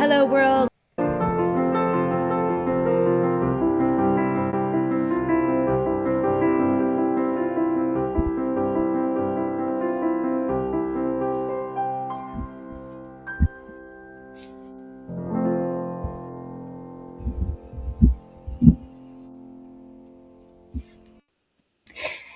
Hello, world.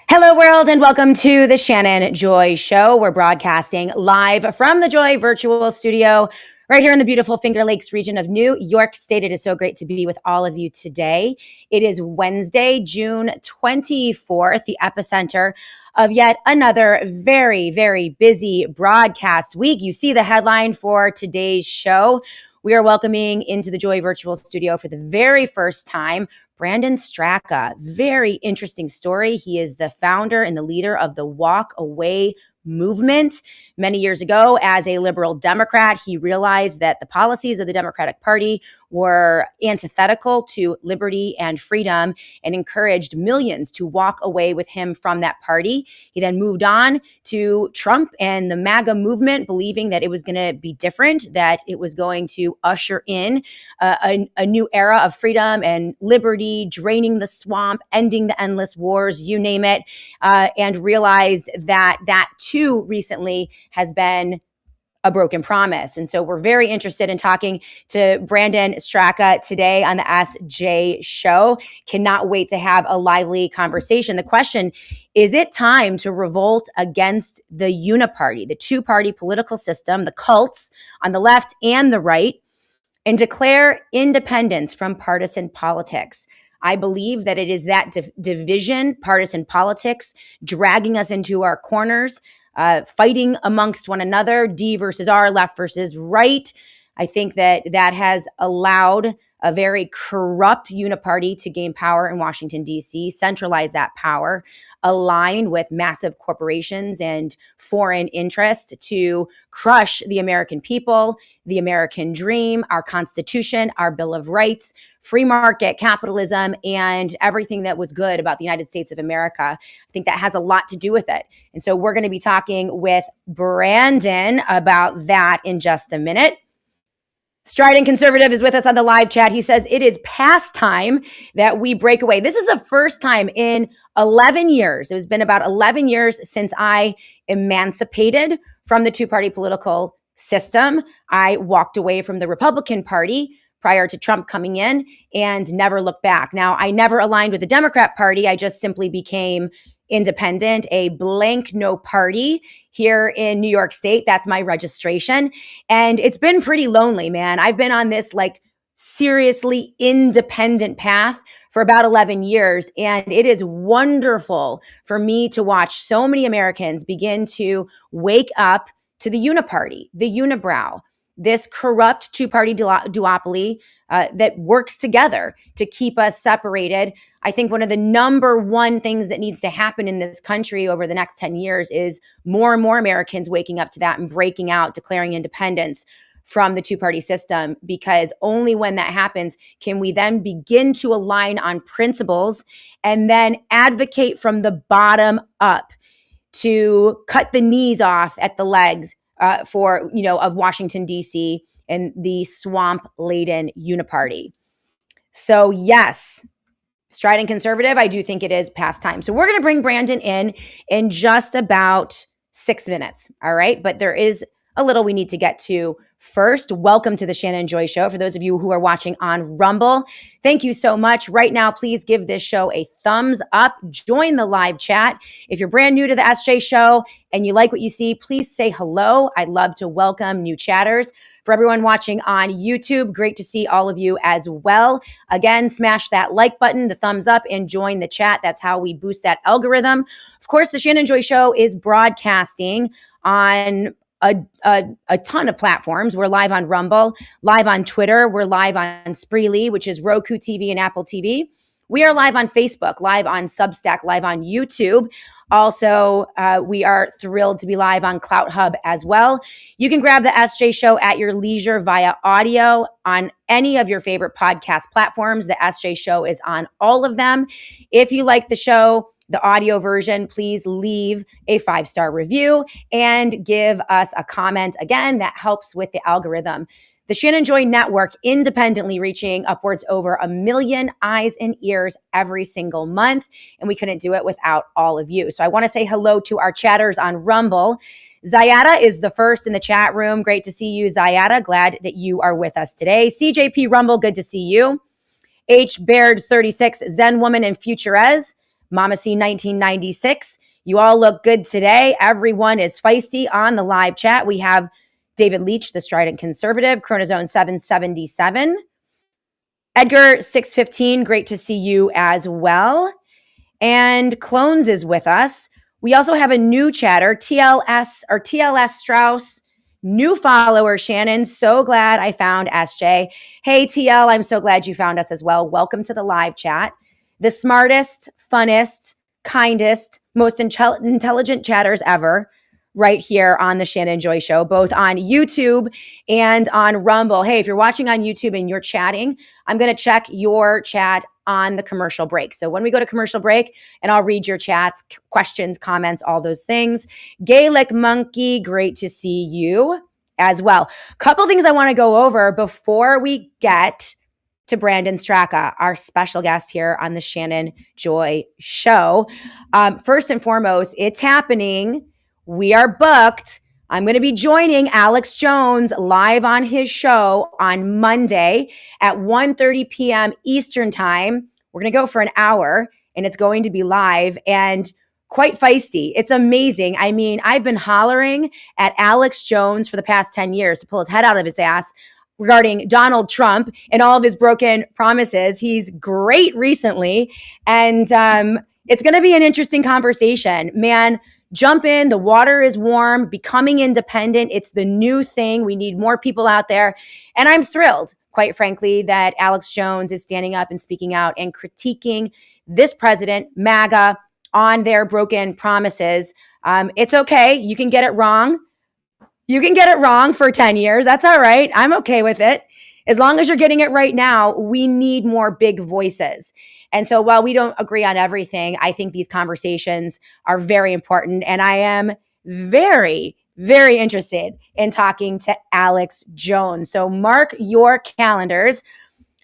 Hello, world, and welcome to the Shannon Joy Show. We're broadcasting live from the Joy Virtual Studio right here in the beautiful Finger Lakes region of New York State. It is so great to be with all of you today. It is Wednesday, June 24th, the epicenter of yet another very, very busy broadcast week. You see the headline for today's show. We are welcoming into the Joy Virtual Studio for the very first time Brandon Straka. Very interesting story. He is the founder and the leader of the Walk Away movement. Many years ago, as a liberal Democrat, he realized that the policies of the Democratic Party were antithetical to liberty and freedom and encouraged millions to walk away with him from that party. He then moved on to Trump and the MAGA movement, believing that it was going to be different, that it was going to usher in a new era of freedom and liberty, draining the swamp, ending the endless wars, you name it, and realized that that too recently has been a broken promise. And so we're very interested in talking to Brandon Straka today on the SJ Show. Cannot wait to have a lively conversation. The question, is it time to revolt against the UNIPARTY, the two-party political system, the cults on the left and the right, and declare independence from partisan politics? I believe that it is that division, partisan politics, dragging us into our corners, fighting amongst one another, D versus R, left versus right. I think that that has allowed a very corrupt uniparty to gain power in Washington, D.C., centralize that power, align with massive corporations and foreign interest to crush the American people, the American dream, our Constitution, our Bill of Rights, free market capitalism, and everything that was good about the United States of America. I think that has a lot to do with it. And so we're going to be talking with Brandon about that in just a minute. Strident Conservative is with us on the live chat. He says it is past time that we break away. This is the first time in 11 years. It has been about 11 years since I emancipated from the two-party political system. I walked away from the Republican Party prior to Trump coming in and never looked back. Now, I never aligned with the Democrat Party. I just simply became independent, a blank no party here in New York State. That's my registration. And it's been pretty lonely, man. I've been on this like seriously independent path for about 11 years. And it is wonderful for me to watch so many Americans begin to wake up to the uniparty, the unibrow, this corrupt two-party duopoly that works together to keep us separated. I think one of the number one things that needs to happen in this country over the next 10 years is more and more Americans waking up to that and breaking out, declaring independence from the two-party system, because only when that happens can we then begin to align on principles and then advocate from the bottom up to cut the knees off at the legs of Washington, D.C. and the swamp-laden uniparty. So yes, Strident Conservative, I do think it is past time. So we're going to bring Brandon in just about 6 minutes, all right? But there is a little we need to get to first. Welcome to the Shannon Joy Show. For those of you who are watching on Rumble, thank you so much. Right now, please give this show a thumbs up. Join the live chat. If you're brand new to the SJ Show and you like what you see, please say hello. I'd love to welcome new chatters. For everyone watching on YouTube, great to see all of you as well. Again, smash that like button, the thumbs up, and join the chat. That's how we boost that algorithm. Of course, the Shannon Joy Show is broadcasting on a ton of platforms. We're live on Rumble, live on Twitter. We're live on Spreely, which is Roku TV and Apple TV. We are live on Facebook, live on Substack, live on YouTube. Also, we are thrilled to be live on Clout Hub as well. You can grab the SJ Show at your leisure via audio on any of your favorite podcast platforms. The SJ Show is on all of them. If you like the show, the audio version, please leave a 5-star review and give us a comment. Again, that helps with the algorithm. The Shannon Joy Network independently reaching upwards over 1 million eyes and ears every single month. And we couldn't do it without all of you. So I want to say hello to our chatters on Rumble. Zayada is the first in the chat room. Great to see you, Zayada. Glad that you are with us today. CJP Rumble, good to see you. H. Baird 36, Zen Woman and Futurez, Mama C 1996. You all look good today. Everyone is feisty on the live chat. We have David Leach, the Strident Conservative, Chronozone 777. Edgar 615, great to see you as well. And Clones is with us. We also have a new chatter, TLS Strauss, new follower, Shannon. So glad I found SJ. Hey, TL, I'm so glad you found us as well. Welcome to the live chat. The smartest, funnest, kindest, most intelligent chatters ever right here on the Shannon Joy Show, both on YouTube and on Rumble. Hey, if you're watching on YouTube and you're chatting, I'm going to check your chat on the commercial break. So when we go to commercial break, and I'll read your chats, questions, comments, all those things. Gaelic Monkey, great to see you as well. Couple things I want to go over before we get to Brandon Straka, our special guest here on the Shannon Joy Show. First and foremost, it's happening. We are booked. I'm going to be joining Alex Jones live on his show on Monday at 1:30 p.m. Eastern time. We're going to go for an hour, and it's going to be live and quite feisty. It's amazing. I mean, I've been hollering at Alex Jones for the past 10 years to pull his head out of his ass regarding Donald Trump and all of his broken promises. He's great recently, and it's going to be an interesting conversation. Man, jump in. The water is warm, becoming independent. It's the new thing. We need more people out there. And I'm thrilled, quite frankly, that Alex Jones is standing up and speaking out and critiquing this president, MAGA, on their broken promises. It's okay. You can get it wrong. You can get it wrong for 10 years. That's all right. I'm okay with it. As long as you're getting it right now, we need more big voices. And so while we don't agree on everything, I think these conversations are very important. And I am very, very interested in talking to Alex Jones. So mark your calendars.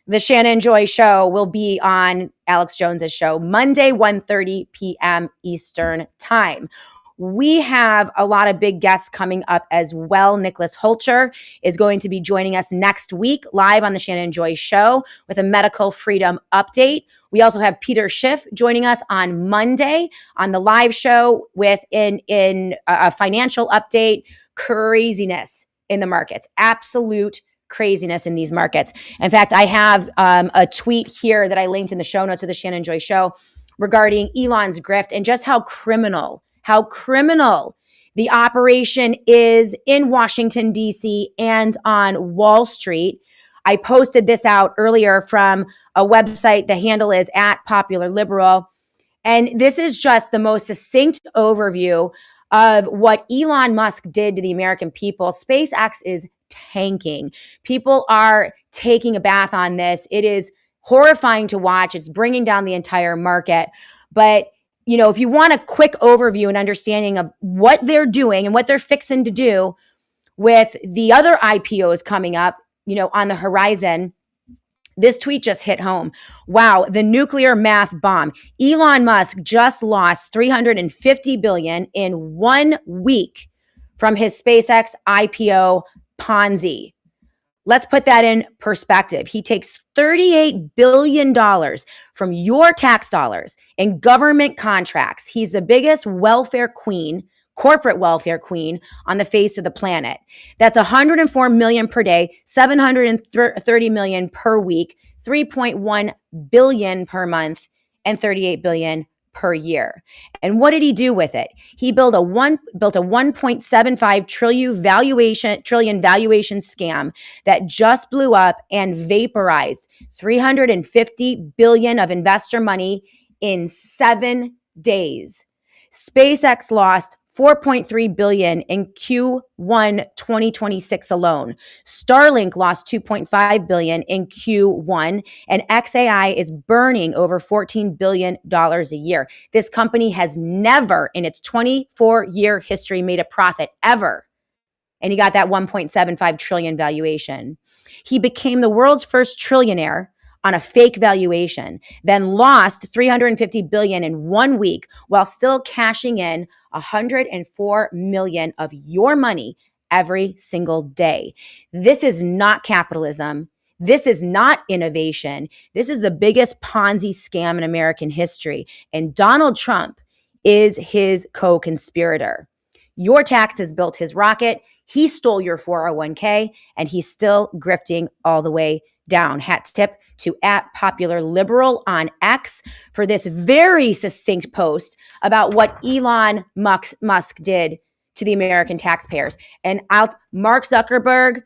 The Shannon Joy Show will be on Alex Jones's show Monday, 1:30 p.m. Eastern time. We have a lot of big guests coming up as well. Nicholas Holcher is going to be joining us next week live on the Shannon Joy Show with a medical freedom update. We also have Peter Schiff joining us on Monday on the live show with in a financial update. Craziness in the markets, absolute craziness in these markets. In fact, I have a tweet here that I linked in the show notes of the Shannon Joy Show regarding Elon's grift and just how criminal the operation is in Washington, D.C. and on Wall Street. I posted this out earlier from a website. The handle is @PopularLiberal. And this is just the most succinct overview of what Elon Musk did to the American people. SpaceX is tanking. People are taking a bath on this. It is horrifying to watch. It's bringing down the entire market. But you know, if you want a quick overview and understanding of what they're doing and what they're fixing to do with the other IPOs coming up, you know, on the horizon, this tweet just hit home. Wow, the nuclear math bomb. Elon Musk just lost $350 billion in 1 week from his SpaceX IPO Ponzi. Let's put that in perspective. He takes $38 billion from your tax dollars in government contracts. He's the biggest welfare queen, corporate welfare queen on the face of the planet. That's $104 million per day, $730 million per week, $3.1 billion per month, and $38 billion per year. And what did he do with it? He built a 1.75 trillion valuation scam that just blew up and vaporized $350 billion of investor money in 7 days. SpaceX lost $4.3 billion in Q1 2026 alone. Starlink lost $2.5 billion in Q1, and XAI is burning over $14 billion a year. This company has never in its 24-year history made a profit ever. and he got that 1.75 trillion valuation. He became the world's first trillionaire on a fake valuation, then lost 350 billion in 1 week while still cashing in 104 million of your money every single day. This is not capitalism. This is not innovation. This is the biggest Ponzi scam in American history. And Donald Trump is his co-conspirator. Your taxes built his rocket. He stole your 401k, and he's still grifting all the way down. Hat tip to @PopularLiberal on X for this very succinct post about what Elon Musk did to the American taxpayers. And Mark Zuckerberg,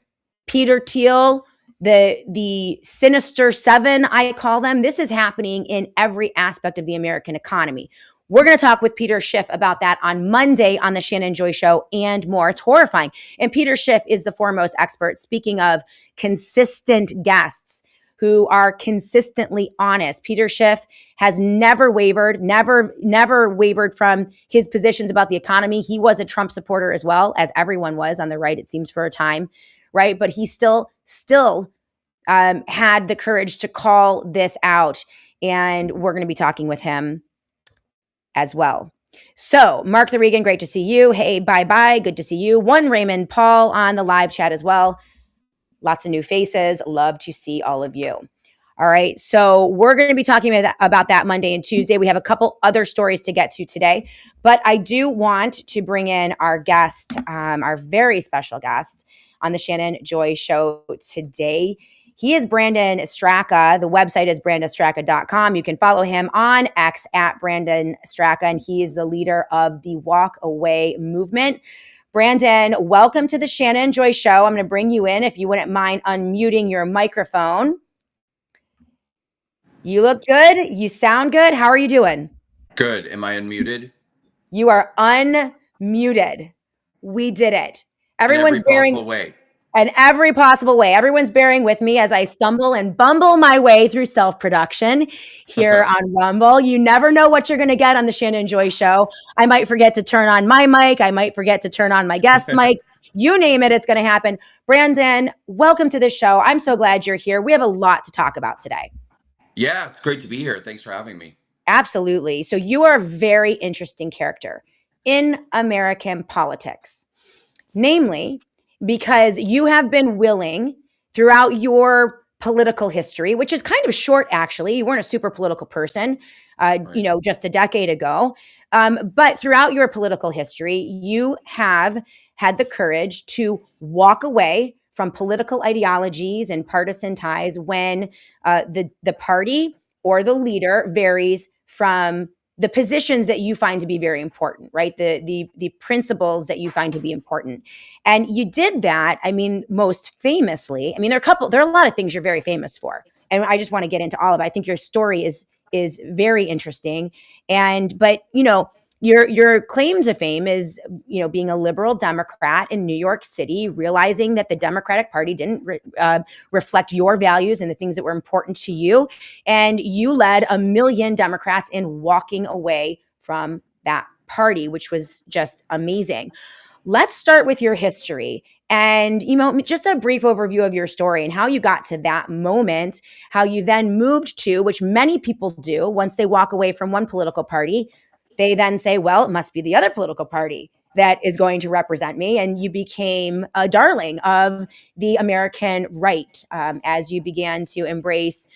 Peter Thiel, the Sinister Seven, I call them. This is happening in every aspect of the American economy. We're going to talk with Peter Schiff about that on Monday on the Shannon Joy Show and more. It's horrifying. And Peter Schiff is the foremost expert. Speaking of consistent guests who are consistently honest, Peter Schiff has never wavered from his positions about the economy. He was a Trump supporter as well, as everyone was on the right, it seems, for a time, right? But he still had the courage to call this out. And we're going to be talking with him as well. So, Mark the Regan, great to see you. Hey, bye-bye, good to see you. One Raymond Paul on the live chat as well. Lots of new faces. Love to see all of you. All right, so we're going to be talking about that Monday and Tuesday. We have a couple other stories to get to today, but I do want to bring in our guest, our very special guest on the Shannon Joy Show today. He is Brandon Straka. The website is brandonstraka.com. You can follow him on X @Brandon Straka, and he is the leader of the Walk Away movement. Brandon, welcome to the Shannon Joy Show. I'm going to bring you in if you wouldn't mind unmuting your microphone. You look good. You sound good. How are you doing? Good. Am I unmuted? You are unmuted. We did it. In Everyone's every bearing possible way. in every possible way. Everyone's bearing with me as I stumble and bumble my way through self-production here on Rumble. You never know what you're going to get on the Shannon Joy Show. I might forget to turn on my mic. I might forget to turn on my guest mic. You name it, it's going to happen. Brandon, welcome to the show. I'm so glad you're here. We have a lot to talk about today. Yeah, it's great to be here. Thanks for having me. Absolutely. So you are a very interesting character in American politics, namely because you have been willing throughout your political history, which is kind of short, actually. You weren't a super political person, Right. just a decade ago. But throughout your political history, you have had the courage to walk away from political ideologies and partisan ties when the party or the leader varies from the positions that you find to be very important, right? The principles that you find to be important. And you did that, I mean, most famously. I mean, there are a lot of things you're very famous for. And I just want to get into all of it. I think your story is very interesting. But your claim to fame is, being a liberal Democrat in New York City, realizing that the Democratic Party didn't reflect your values and the things that were important to you. And you led 1 million Democrats in walking away from that party, which was just amazing. Let's start with your history and, just a brief overview of your story and how you got to that moment, how you then moved to, which many people do once they walk away from one political party, they then say, well, it must be the other political party that is going to represent me. And you became a darling of the American right as you began to embrace,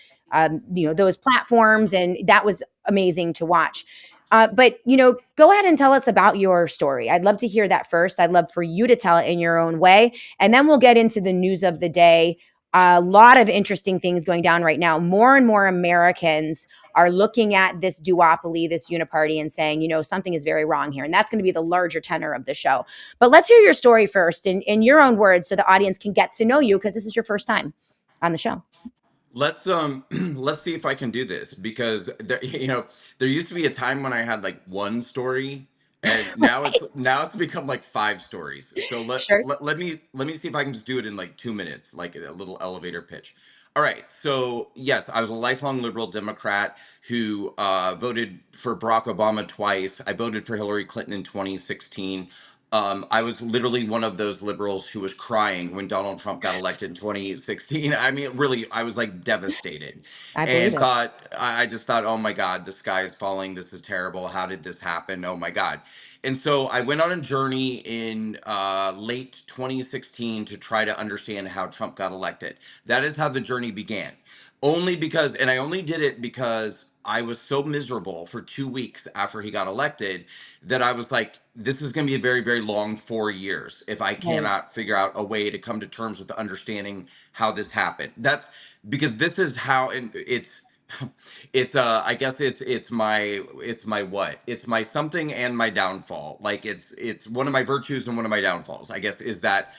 those platforms. And that was amazing to watch. But go ahead and tell us about your story. I'd love to hear that first. I'd love for you to tell it in your own way. And then we'll get into the news of the day. A lot of interesting things going down right now. More and more Americans are looking at this duopoly, this uniparty, and saying, something is very wrong here. And that's going to be the larger tenor of the show. But let's hear your story first in your own words so the audience can get to know you, because this is your first time on the show. Let's let's see if I can do this, because there used to be a time when I had like one story, and now it's become like 5 stories. So Sure. let me see if I can just do it in like 2 minutes, like a little elevator pitch. All right. So yes, I was a lifelong liberal Democrat who voted for Barack Obama twice. I voted for Hillary Clinton in 2016. I was literally one of those liberals who was crying when Donald Trump got elected in 2016. I mean, really, I was like devastated I believe and it. I just thought, oh my God, the sky is falling. This is terrible. How did this happen? Oh my God. And so I went on a journey in late 2016 to try to understand how Trump got elected. That is how the journey began. Only because, and I only did it because I was so miserable for 2 weeks after he got elected that I was like, this is going to be a very, very long 4 years if I Right. cannot figure out a way to come to terms with understanding how this happened. That's because this is how, and I guess it's my what? It's my something and my downfall. Like it's one of my virtues and one of my downfalls, I guess, is that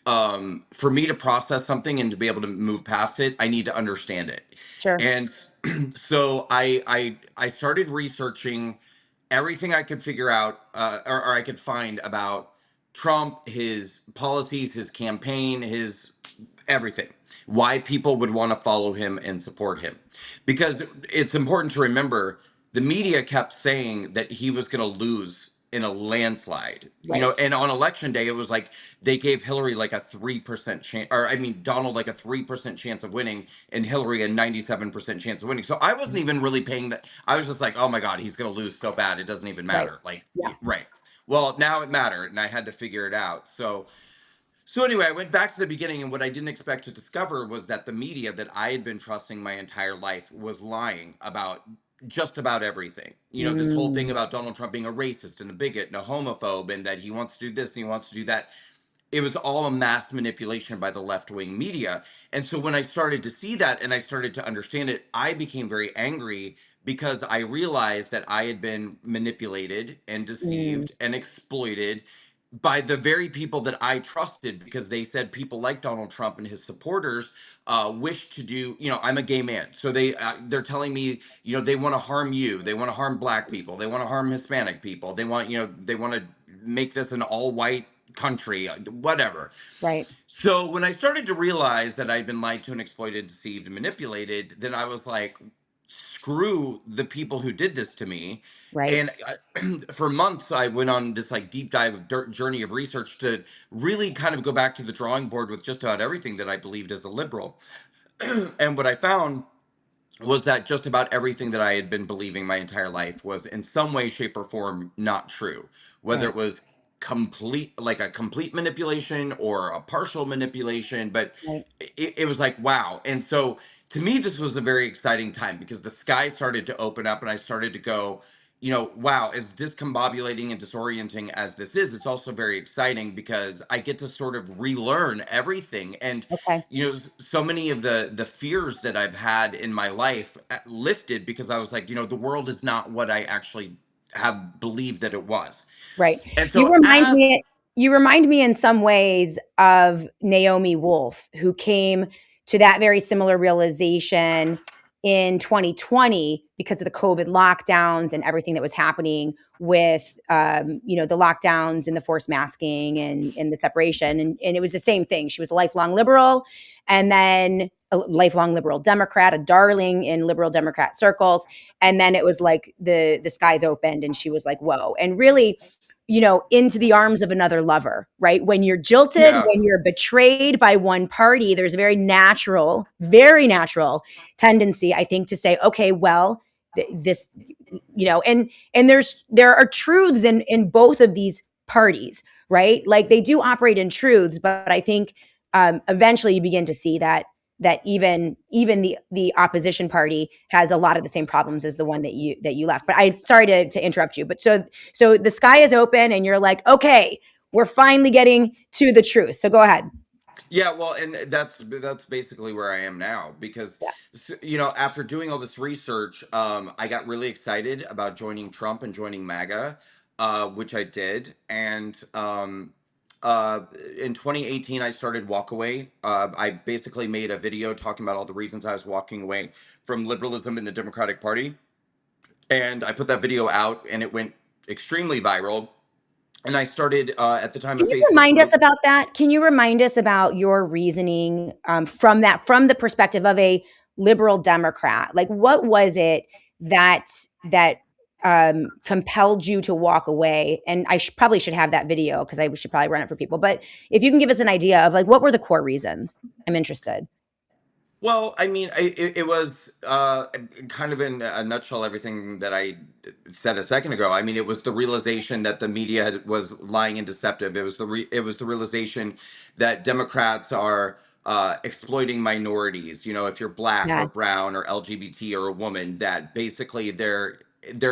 for me to process something and to be able to move past it, I need to understand it. Sure. And so I started researching everything I could figure out, or I could find about Trump, his policies, his campaign, his everything, why people would want to follow him and support him. Because it's important to remember the media kept saying that he was going to lose in a landslide. Right. And on election day, it was like they gave Hillary like a 3% chance, or I mean, Donald like a 3% chance of winning, and Hillary a 97% chance of winning. So I wasn't even really paying that. I was just like, oh my God, he's going to lose so bad. It doesn't even Right. matter. Like, Yeah. right. Well, now it mattered, and I had to figure it out. So anyway, I went back to the beginning, and what I didn't expect to discover was that the media that I had been trusting my entire life was lying about just about everything. This whole thing Mm, about Donald Trump being a racist and a bigot and a homophobe, and that he wants to do this and he wants to do that. It was all a mass manipulation by the left wing media. And so when I started to see that and I started to understand it, I became very angry because I realized that I had been manipulated and mm, deceived and exploited by the very people that I trusted, because they said people like Donald Trump and his supporters wish to do. I'm a gay man, so they're telling me, they want to harm you, they want to harm black people, they want to harm Hispanic people, they want to make this an all white country, whatever. right. So when I started to realize that I'd been lied to and exploited, deceived, and manipulated, then I was like, screw the people who did this to me. Right. And for months, I went on this like deep dive of journey of research to really kind of go back to the drawing board with just about everything that I believed as a liberal. And what I found was that just about everything that I had been believing my entire life was in some way, shape, or form not true. Whether Right. it was like a complete manipulation or a partial manipulation, but Right. it was like, wow. And so to me, this was a very exciting time because the sky started to open up and I started to go, wow, as discombobulating and disorienting as this is, it's also very exciting because I get to sort of relearn everything. And Okay. so many of the fears that I've had in my life lifted because I was like, the world is not what I actually have believed that it was. Right. And You so remind as me you remind me in some ways of Naomi Wolf, who came to that very similar realization in 2020 because of the COVID lockdowns and everything that was happening with, the lockdowns and the forced masking and the separation. And it was the same thing. She was a lifelong liberal and then a lifelong liberal Democrat, a darling in liberal Democrat circles. And then it was like the skies opened and she was like, whoa. And really, into the arms of another lover, right? When you're jilted, yeah, when you're betrayed by one party, there's a very natural tendency, I think, to say, okay, well, this, and there are truths in both of these parties, right? Like they do operate in truths, but I think eventually you begin to see that even the opposition party has a lot of the same problems as the one that you left. But I sorry to interrupt you. But so the sky is open and you're like, okay, we're finally getting to the truth. So go ahead. yeah, well, and that's basically where I am now because Yeah. after doing all this research, I got really excited about joining Trump and joining MAGA, which I did. And uh, in 2018, I started Walkaway. I basically made a video talking about all the reasons I was walking away from liberalism in the Democratic Party, and I put that video out, and it went extremely viral. And I started at the time Can of you Facebook remind us group. about that? Can you remind us about your reasoning from the perspective of a liberal Democrat? Like, what was it that compelled you to walk away? And I probably should have that video because I should probably run it for people. But if you can give us an idea of like what were the core reasons, I'm interested. Well, I mean, it was kind of in a nutshell everything that I said a second ago. I mean, it was the realization that the media was lying and deceptive. It was the realization that Democrats are exploiting minorities. You know, if you're black Yeah. or brown or LGBT or a woman, that basically they're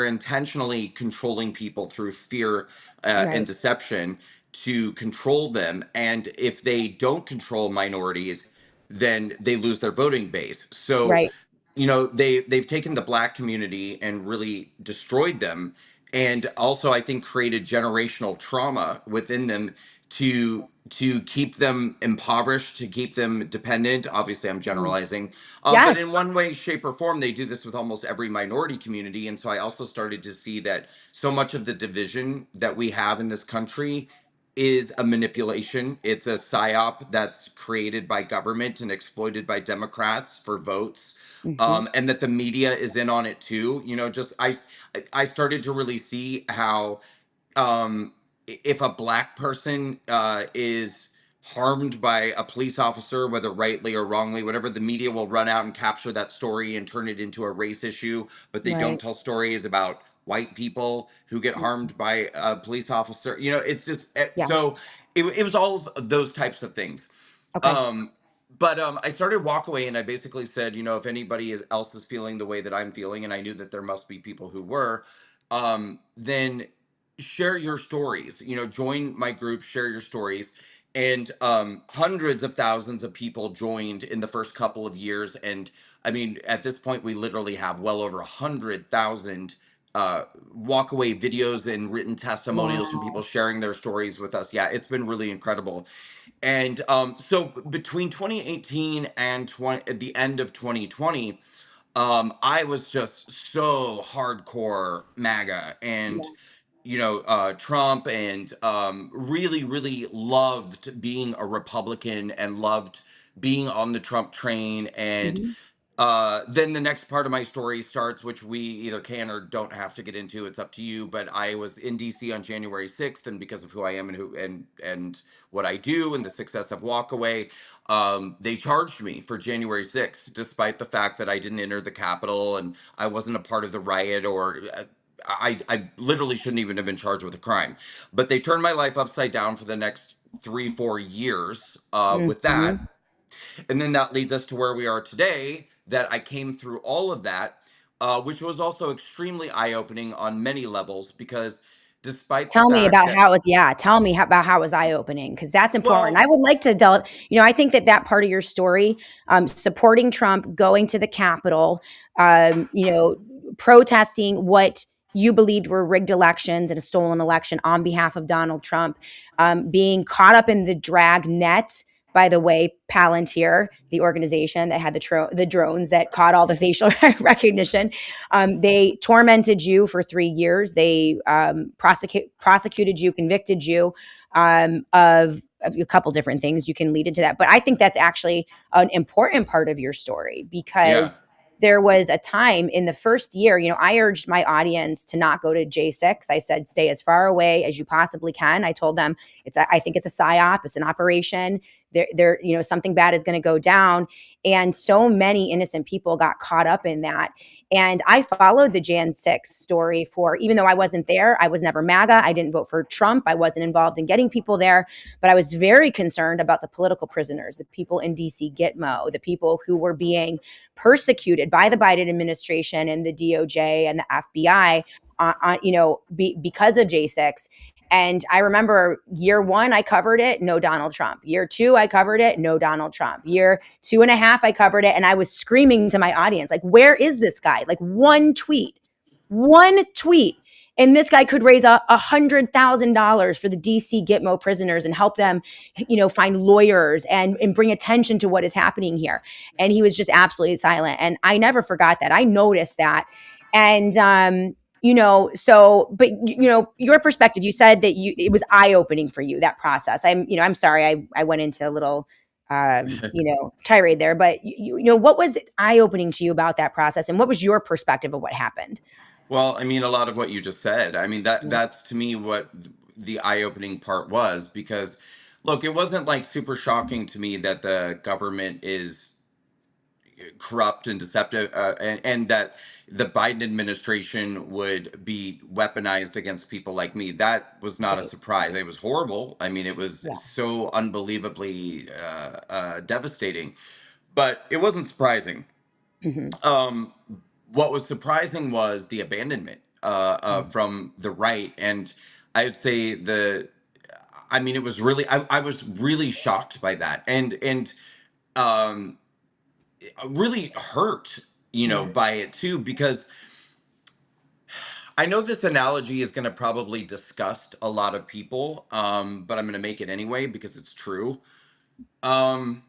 intentionally controlling people through fear and Right. deception to control them. And if they don't control minorities, then they lose their voting base. So, Right. you know, they've taken the black community and really destroyed them, and also I think created generational trauma within them to keep them impoverished, to keep them dependent. Obviously, I'm Mm. generalizing, but Yes. in one way, shape, or form, they do this with almost every minority community. And so I also started to see that so much of the division that we have in this country is a manipulation. It's a psyop that's created by government and exploited by Democrats for votes. Hmm. And that the media is in on it too. You know, just I started to really see how if a black person is harmed by a police officer, whether rightly or wrongly, whatever, the media will run out and capture that story and turn it into a race issue. But they don't Right. tell stories about white people who get harmed by a police officer. You know, it's just Yeah. so it was all of those types of things. Okay. Um, but I started Walkaway, and I basically said, you know, if anybody else is feeling the way that I'm feeling, and I knew that there must be people who were, then share your stories. You know, join my group, share your stories. And hundreds of thousands of people joined in the first couple of years. And I mean, at this point, we literally have well over 100,000 walkaway videos and written testimonials from Wow. people sharing their stories with us. Yeah, it's been really incredible. And so between 2018 and at the end of 2020, I was just so hardcore MAGA and, Yeah. you know, Trump, and really, really loved being a Republican and loved being on the Trump train. And Hmm. then the next part of my story starts, which we either can or don't have to get into. It's up to you. But I was in DC on January 6th, and because of who I am and who and what I do and the success of Walkaway, they charged me for January 6th, despite the fact that I didn't enter the Capitol and I wasn't a part of the riot, or I literally shouldn't even have been charged with a crime. But they turned my life upside down for the next 3 4 years with Hmm. that. And then that leads us to where we are today, that I came through all of that, which was also extremely eye-opening on many levels, because despite the Tell me fact about that, how it was, yeah, tell me about how it was eye-opening because that's important. well, I would like to delve, I think that that part of your story, supporting Trump, going to the Capitol, protesting what you believed were rigged elections and a stolen election on behalf of Donald Trump, being caught up in the drag net. By the way, Palantir, the organization that had the drones that caught all the facial recognition, they tormented you for 3 years. They prosecuted you, convicted you of a couple different things. You can lead into that. But I think that's actually an important part of your story yeah, because there was a time in the first year, I urged my audience to not go to J6. I said, stay as far away as you possibly can. I told them I think it's a psyop. It's an operation. Something bad is going to go down. And so many innocent people got caught up in that. And I followed the Jan 6 story even though I wasn't there, I was never MAGA. I didn't vote for Trump. I wasn't involved in getting people there, but I was very concerned about the political prisoners, the people in DC Gitmo, the people who were being persecuted by the Biden administration and the DOJ and the FBI, because of J6. And I remember year one, I covered it, no Donald Trump. Year two, I covered it, no Donald Trump. Year 2.5, I covered it. And I was screaming to my audience, like, where is this guy? Like one tweet. And this guy could raise $100,000 for the DC Gitmo prisoners and help them, find lawyers and bring attention to what is happening here. And he was just absolutely silent. And I never forgot that. I noticed that. And, but your perspective, you said that it was eye opening for you, that process. I'm sorry, I went into a little, tirade there, but what was eye opening to you about that process, and what was your perspective of what happened? Well, I mean, a lot of what you just said. I mean, Yeah. that's to me what the eye-opening part was, because look, it wasn't like super shocking to me that the government is corrupt and deceptive, and that the Biden administration would be weaponized against people like me. That was not a Right. surprise. It was horrible. I mean, it was Yeah. so unbelievably devastating, but it wasn't surprising. Hmm. Um, what was surprising was the abandonment from the right, and I would say I mean, it was really. I was really shocked by that, and um, really hurt, Yeah. by it too, because I know this analogy is going to probably disgust a lot of people, but I'm going to make it anyway because it's true. Um,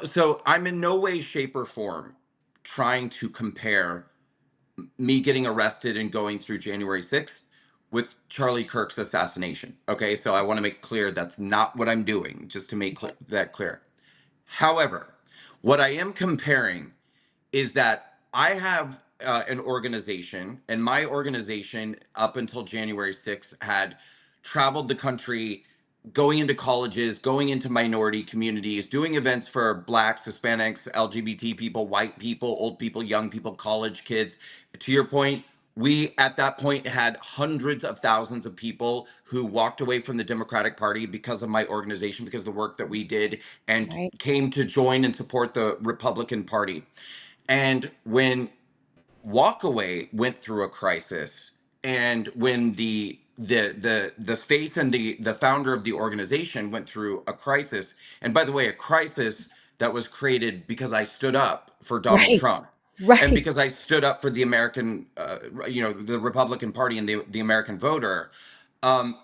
so I'm in no way, shape, or form trying to compare me getting arrested and going through January 6th with Charlie Kirk's assassination. Okay, so I want to make clear that's not what I'm doing, just to make that clear. However, what I am comparing is that I have an organization, and my organization, up until January 6th, had traveled the country, going into colleges, going into minority communities, doing events for Blacks, Hispanics, LGBT people, white people, old people, young people, college kids. To your point, we at that point had hundreds of thousands of people who walked away from the Democratic Party because of my organization, because of the work that we did, and Right. came to join and support the Republican Party. And when Walkaway went through a crisis, and when the face and the founder of the organization went through a crisis, and by the way, a crisis that was created because I stood up for Donald Right. Trump, and Right. because I stood up for the American, the Republican Party and the American voter.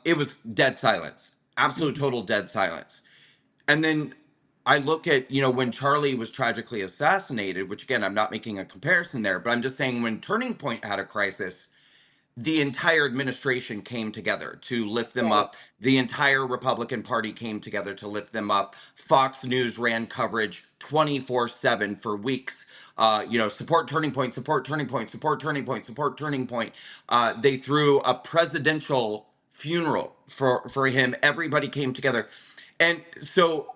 It was dead silence, absolute Mhm. total dead silence. And then I look at, when Charlie was tragically assassinated, which again, I'm not making a comparison there, but I'm just saying when Turning Point had a crisis, the entire administration came together to lift them Right. up. The entire Republican Party came together to lift them up. Fox News ran coverage 24/7 for weeks. Support Turning Point, support Turning Point, support Turning Point, support Turning Point. They threw a presidential funeral for him. Everybody came together. And so,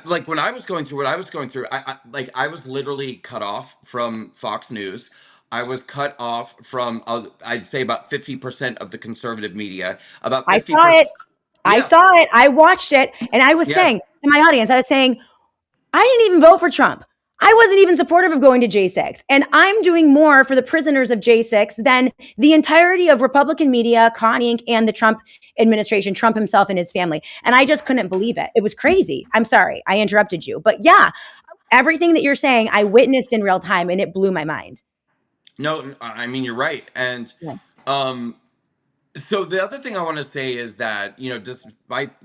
like when I was going through what I was going through, I was literally cut off from Fox News. I was cut off from, I'd say, about 50% of the conservative media. About I saw it. 50%. I Yeah, saw it. I watched it. And I was yeah. saying to my audience, I was saying, I didn't even vote for Trump. I wasn't even supportive of going to J6. And I'm doing more for the prisoners of J6 than the entirety of Republican media, Con Inc., and the Trump administration, Trump himself and his family. And I just couldn't believe it. It was crazy. I'm sorry. I interrupted you. But yeah, everything that you're saying, I witnessed in real time and it blew my mind. No, I mean, you're right. And Yeah. um, so the other thing I want to say is that,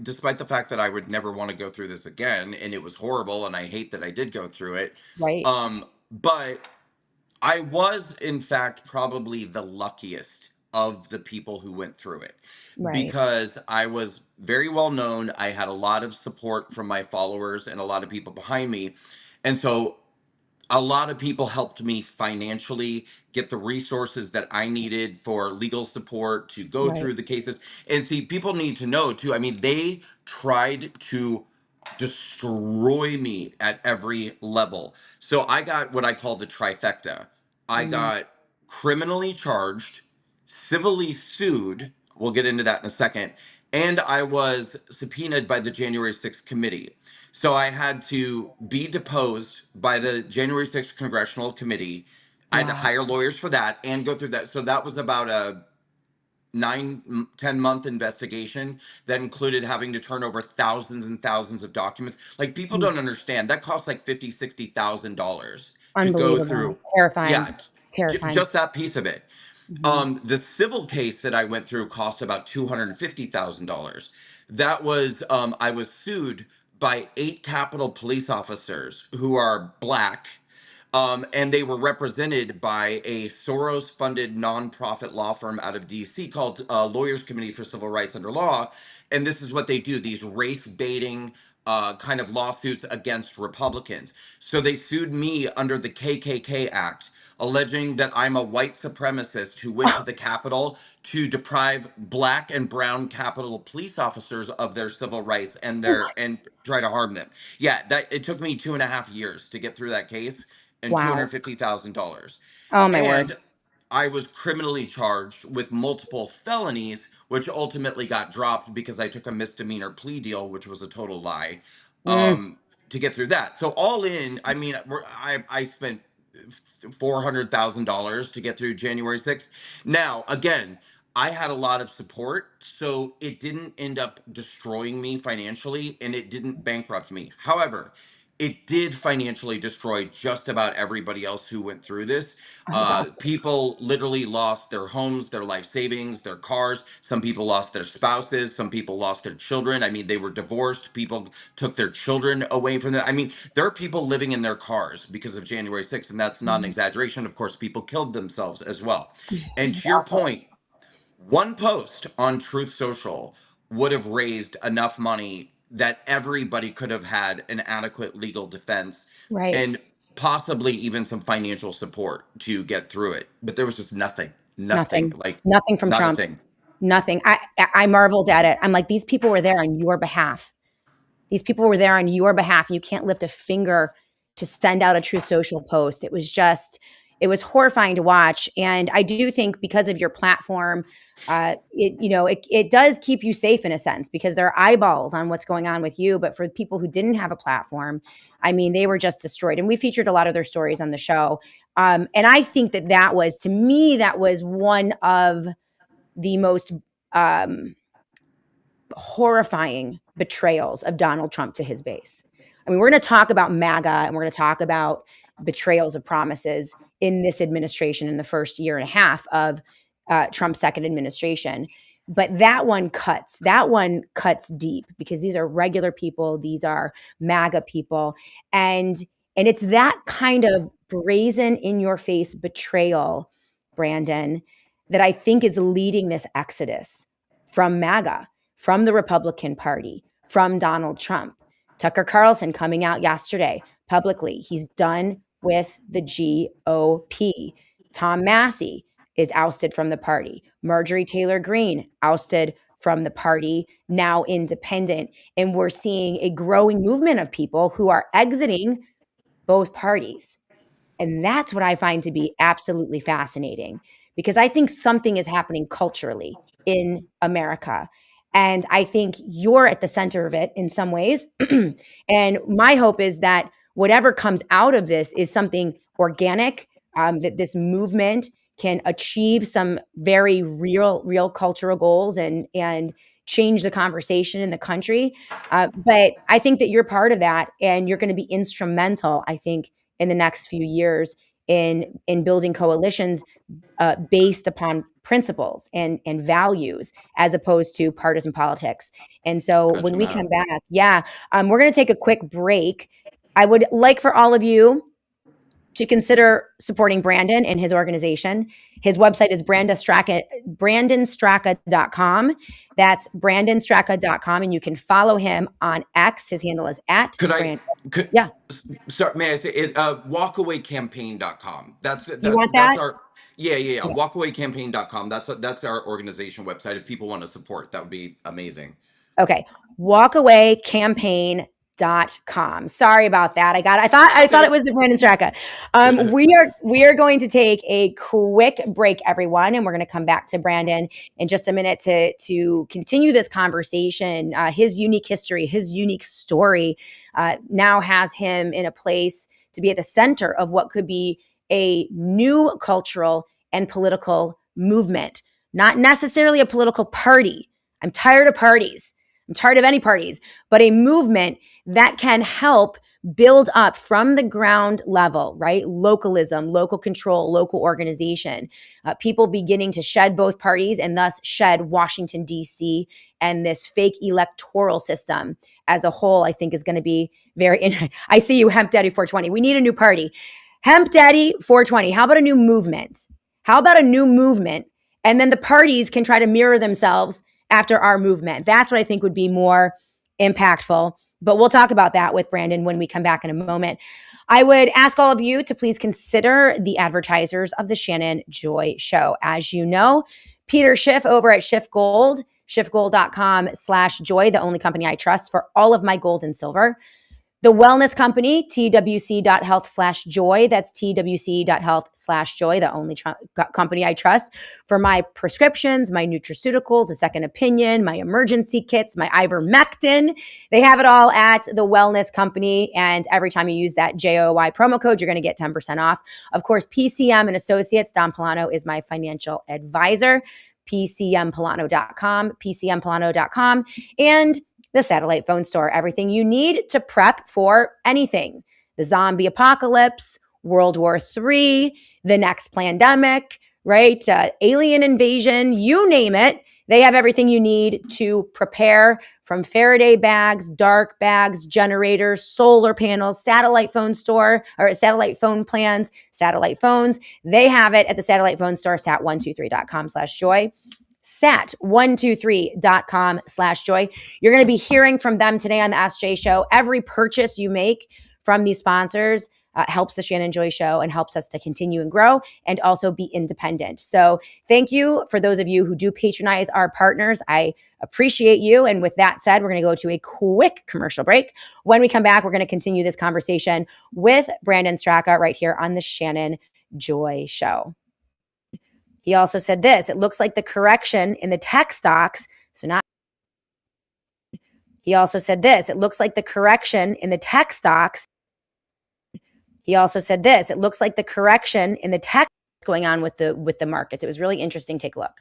despite the fact that I would never want to go through this again, and it was horrible, and I hate that I did go through it. Right. But I was, in fact, probably the luckiest of the people who went through it, Right. because I was very well known. I had a lot of support from my followers and a lot of people behind me. And so a lot of people helped me financially get the resources that I needed for legal support to go Right. through the cases. And see, people need to know too. I mean, they tried to destroy me at every level. So I got what I call the trifecta. I Mm. got criminally charged, civilly sued. We'll get into that in a second. And I was subpoenaed by the January 6th committee. So I had to be deposed by the January 6th Congressional Committee. I had to Wow. hire lawyers for that and go through that. So that was about a 10-month investigation that included having to turn over thousands and thousands of documents. Like, people Mm. don't understand that costs like $50,000, $60,000 to go Unbelievable. through. Terrifying. Yeah, Terrifying. just that piece of it. Hmm. The civil case that I went through cost about $250,000. That was, I was sued by 8 Capitol police officers who are Black, and they were represented by a Soros-funded nonprofit law firm out of DC called Lawyers Committee for Civil Rights Under Law. And this is what they do: these race baiting, kind of lawsuits against Republicans. So they sued me under the KKK Act, alleging that I'm a white supremacist who went to the Capitol to deprive black and brown Capitol police officers of their civil rights and try to harm them. Yeah, that it took me 2.5 years to get through that case and Wow. $250,000. Oh my word. And I was criminally charged with multiple felonies, which ultimately got dropped because I took a misdemeanor plea deal, which was a total lie, Mm, to get through that. So all in, I mean, I spent $400,000 to get through January 6th. Now, again, I had a lot of support, so it didn't end up destroying me financially and it didn't bankrupt me. However, it did financially destroy just about everybody else who went through this. that's awful. People literally lost their homes, their life savings, their cars. Some people lost their spouses. Some people lost their children. I mean, they were divorced. People took their children away from them. I mean, there are people living in their cars because of January 6th, and that's not an Mhm. exaggeration. Of course, people killed themselves as well. And It's to your awful. point, one post on Truth Social would have raised enough money that everybody could have had an adequate legal defense Right. and possibly even some financial support to get through it. But there was just nothing, Nothing. like Nothing from not a Trump. thing. Nothing. I marveled at it. I'm like, these people were there on your behalf. These people were there on your behalf. You can't lift a finger to send out a Truth Social post. It was horrifying to watch. And I do think because of your platform, it does keep you safe in a sense because there are eyeballs on what's going on with you. But for people who didn't have a platform, I mean, they were just destroyed. And we featured a lot of their stories on the show. And I think that was, to me, that was one of the most um, horrifying betrayals of Donald Trump to his base. I mean, we're going to talk about MAGA and we're going to talk about betrayals of promises in this administration in the first year and a half of Trump's second administration. But that one cuts. That one cuts deep because these are regular people. These are MAGA people, and it's that kind of brazen, in your face betrayal, Brandon, that I think is leading this exodus from MAGA, from the Republican Party, from Donald Trump. Tucker Carlson coming out yesterday publicly. He's done with the GOP. Tom Massey is ousted from the party. Marjorie Taylor Greene ousted from the party, now independent. And we're seeing a growing movement of people who are exiting both parties. And that's what I find to be absolutely fascinating because I think something is happening culturally in America. And I think you're at the center of it in some ways. And my hope is that whatever comes out of this is something organic, that this movement can achieve some very real cultural goals and change the conversation in the country. But I think that you're part of that and you're going to be instrumental, I think, in the next few years in building coalitions based upon principles and values as opposed to partisan politics. And so Gotcha, when we come Matt. back, we're going to take a quick break. I would like for all of you to consider supporting Brandon and his organization. His website is brandonstraka.com. That's brandonstraka.com. And you can follow him on X. His handle is at Could I Brand. could Yeah. sorry, may I say it, walkawaycampaign.com. You want That's that? our yeah. Yeah. Walkawaycampaign.com. That's our organization website. If people want to support, that would be amazing. Okay. Walkawaycampaign.com. Sorry about that. I thought it was the Brandon Straka. We are going to take a quick break, everyone, and we're going to come back to Brandon in just a minute to continue this conversation. His unique history, his unique story, now has him in a place to be at the center of what could be a new cultural and political movement, not necessarily a political party. I'm tired of parties. I'm tired of any parties, but a movement that can help build up from the ground level, right? Localism, local control, local organization, people beginning to shed both parties and thus shed Washington, D.C. and this fake electoral system as a whole, I think is going to be I see you, Hemp Daddy 420. We need a new party. Hemp Daddy 420. How about a new movement? How about a new movement? And then the parties can try to mirror themselves after our movement. That's what I think would be more impactful But we'll talk about that with Brandon when we come back in a moment. I would ask all of you to please consider the advertisers of the Shannon Joy Show. As you know, Peter Schiff over at Schiff Gold, schiffgold.com/joy, the only company I trust for all of my gold and silver. The wellness company, twc.health/joy. That's twc.health/joy, the only company I trust for my prescriptions, my nutraceuticals, a second opinion, my emergency kits, my ivermectin. They have it all at the wellness company. And every time you use that JOY promo code, you're going to get 10% off. Of course, PCM and Associates, Don Polano is my financial advisor. PCMPolano.com, and the satellite phone store, everything you need to prep for anything. The zombie apocalypse, World War III, the next pandemic, right? Alien invasion, you name it. They have everything you need to prepare, from Faraday bags, dark bags, generators, solar panels, satellite phone store, or satellite phone plans, satellite phones. They have it at the satellite phone store, sat123.com/joy. sat123.com/joy. You're going to be hearing from them today on the Ask Jay Show. Every purchase you make from these sponsors helps the Shannon Joy Show and helps us to continue and grow and also be independent. So thank you for those of you who do patronize our partners. I appreciate you. And with that said, we're going to go to a quick commercial break. When we come back, we're going to continue this conversation with Brandon Straka right here on the Shannon Joy Show. He also said this: it looks like the correction in the tech stocks. He also said this: it looks like the correction in the tech stocks. He also said this: it looks like the correction in the tech going on with the markets. It was really interesting. Take a look.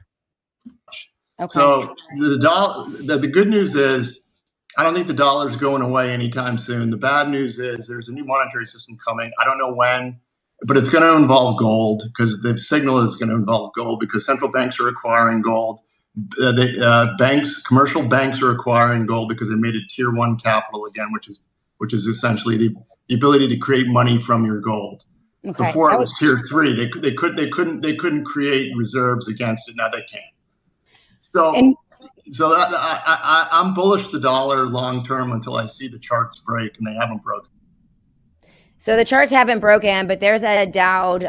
Okay. So the good news is, I don't think the dollar is going away anytime soon. The bad news is there's a new monetary system coming. I don't know when, but it's going to involve gold, because the signal is going to involve gold, because central banks are acquiring gold. Commercial banks are acquiring gold because they made it tier one capital again, which is essentially the ability to create money from your gold. Okay. Before it was tier three. They couldn't create reserves against it. Now they can. So I'm bullish the dollar long term until I see the charts break, and they haven't broken. So the charts haven't broken, but there's a Dowd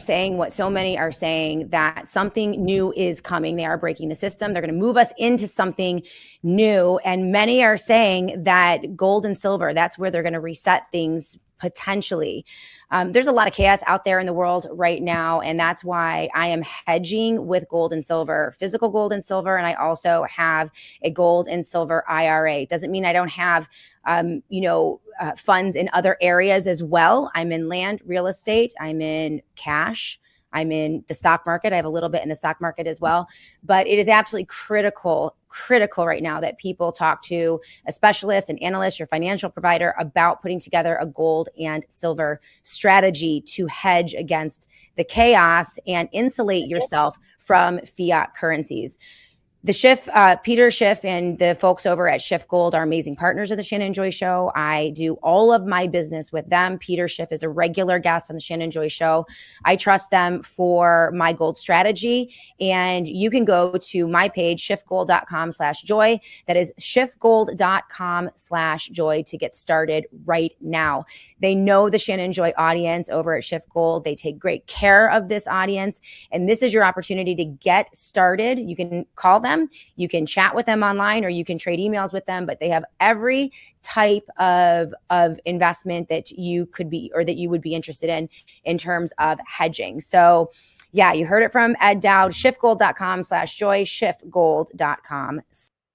saying what so many are saying, that something new is coming. They are breaking the system. They're going to move us into something new. And many are saying that gold and silver, that's where they're going to reset things potentially. There's a lot of chaos out there in the world right now, and that's why I am hedging with gold and silver, physical gold and silver, and I also have a gold and silver IRA. Doesn't mean I don't have, funds in other areas as well. I'm in land, real estate, I'm in cash, I'm in the stock market. I have a little bit in the stock market as well, but it is absolutely critical right now that people talk to a specialist, an analyst, your financial provider about putting together a gold and silver strategy to hedge against the chaos and insulate yourself from fiat currencies. The Schiff, Peter Schiff and the folks over at Schiff Gold are amazing partners of the Shannon Joy Show. I do all of my business with them. Peter Schiff is a regular guest on the Shannon Joy Show. I trust them for my gold strategy. And you can go to my page, schiffgold.com/joy. That is schiffgold.com/joy to get started right now. They know the Shannon Joy audience over at Schiff Gold. They take great care of this audience. And this is your opportunity to get started. You can call them. You can chat with them online, or you can trade emails with them, but they have every type of investment that you could be, or that you would be interested in terms of hedging. So yeah, you heard it from Ed Dowd, schiffgold.com/joy, schiffgold.com.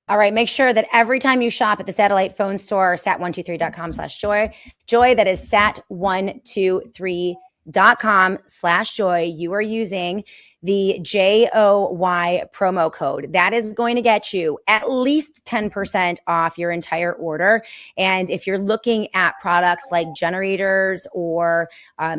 All right, make sure that every time you shop at the satellite phone store, sat123.com/joy, that is sat123.com/joy, you are using the JOY promo code. That is going to get you at least 10% off your entire order. And if you're looking at products like generators or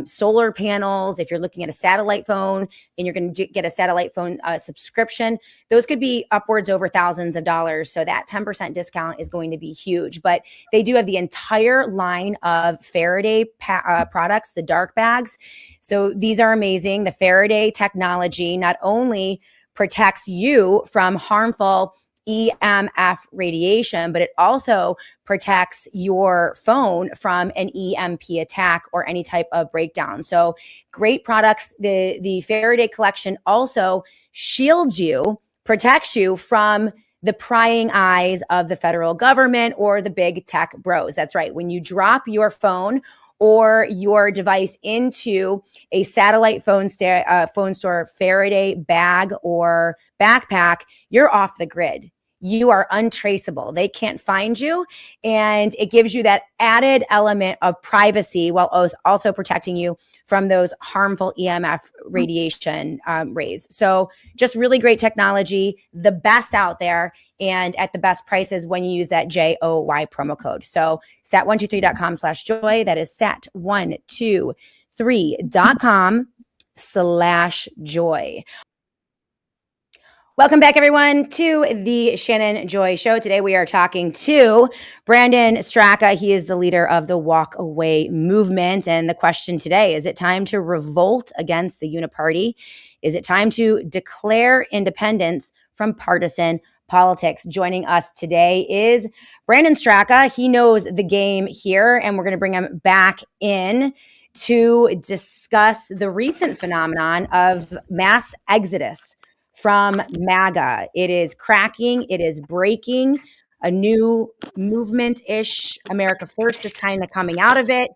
solar panels, if you're looking at a satellite phone and you're going to get a satellite phone subscription, those could be upwards over thousands of dollars. So that 10% discount is going to be huge. But they do have the entire line of Faraday products, the dark bags. So these are amazing. The Faraday technology not only protects you from harmful EMF radiation, but it also protects your phone from an EMP attack or any type of breakdown. So great products. The Faraday collection also shields you, protects you from the prying eyes of the federal government or the big tech bros. That's right. When you drop your phone or your device into a satellite phone store Faraday bag or backpack, you're off the grid. You are untraceable. They can't find you. And it gives you that added element of privacy while also protecting you from those harmful EMF radiation rays. So just really great technology, the best out there, and at the best prices when you use that JOY promo code. So sat123.com/joy. That is sat123.com/joy. Welcome back, everyone, to the Shannon Joy Show. Today we are talking to Brandon Straka. He is the leader of the Walk Away movement. And the question today, is it time to revolt against the UNIPARTY? Is it time to declare independence from partisan politics? Joining us today is Brandon Straka. He knows the game here, and we're going to bring him back in to discuss the recent phenomenon of mass exodus from MAGA. It is cracking. It is breaking. A new movement-ish. America First is kind of coming out of it.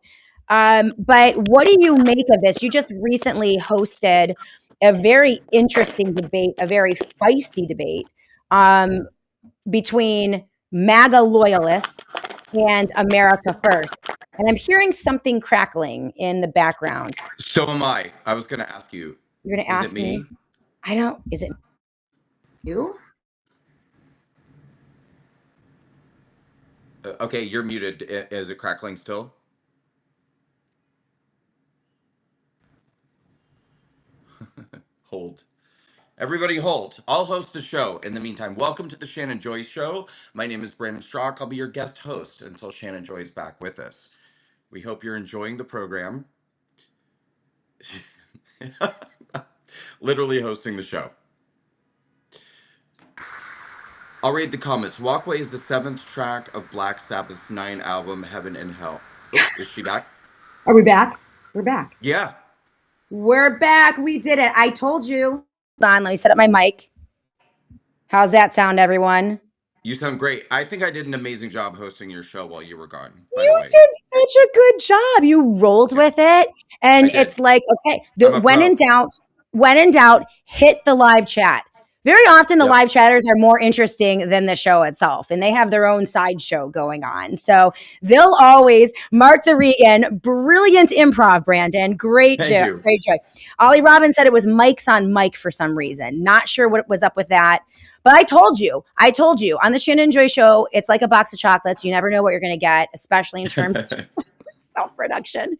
But what do you make of this? You just recently hosted a very interesting debate, a very feisty debate between MAGA loyalists and America First. And I'm hearing something crackling in the background. So am I. I was going to ask you. You're going to ask me? I don't. Is it you? Okay, you're muted. Is it crackling still? Hold. Everybody hold. I'll host the show. In the meantime, welcome to the Shannon Joy Show. My name is Brandon Strock. I'll be your guest host until Shannon Joy is back with us. We hope you're enjoying the program. Literally hosting the show. I'll read the comments. Walkway is the 7th track of Black Sabbath's 9 album, Heaven and Hell. Oh, is she back? Are we back? We're back. Yeah. We're back. We did it. I told you. Hold on, let me set up my mic. How's that sound, everyone? You sound great. I think I did an amazing job hosting your show while you were gone. You did such a good job. You rolled with it. And it's like, okay, when in doubt, hit the live chat. Very often the live chatters are more interesting than the show itself, and they have their own sideshow going on. So they'll always Mark the Regan, brilliant improv, Brandon. Great job. Great job. Ollie Robbins said it was mics on mic for some reason. Not sure what was up with that. But I told you on the Shannon Joy Show, it's like a box of chocolates. You never know what you're going to get, especially in terms of self-production.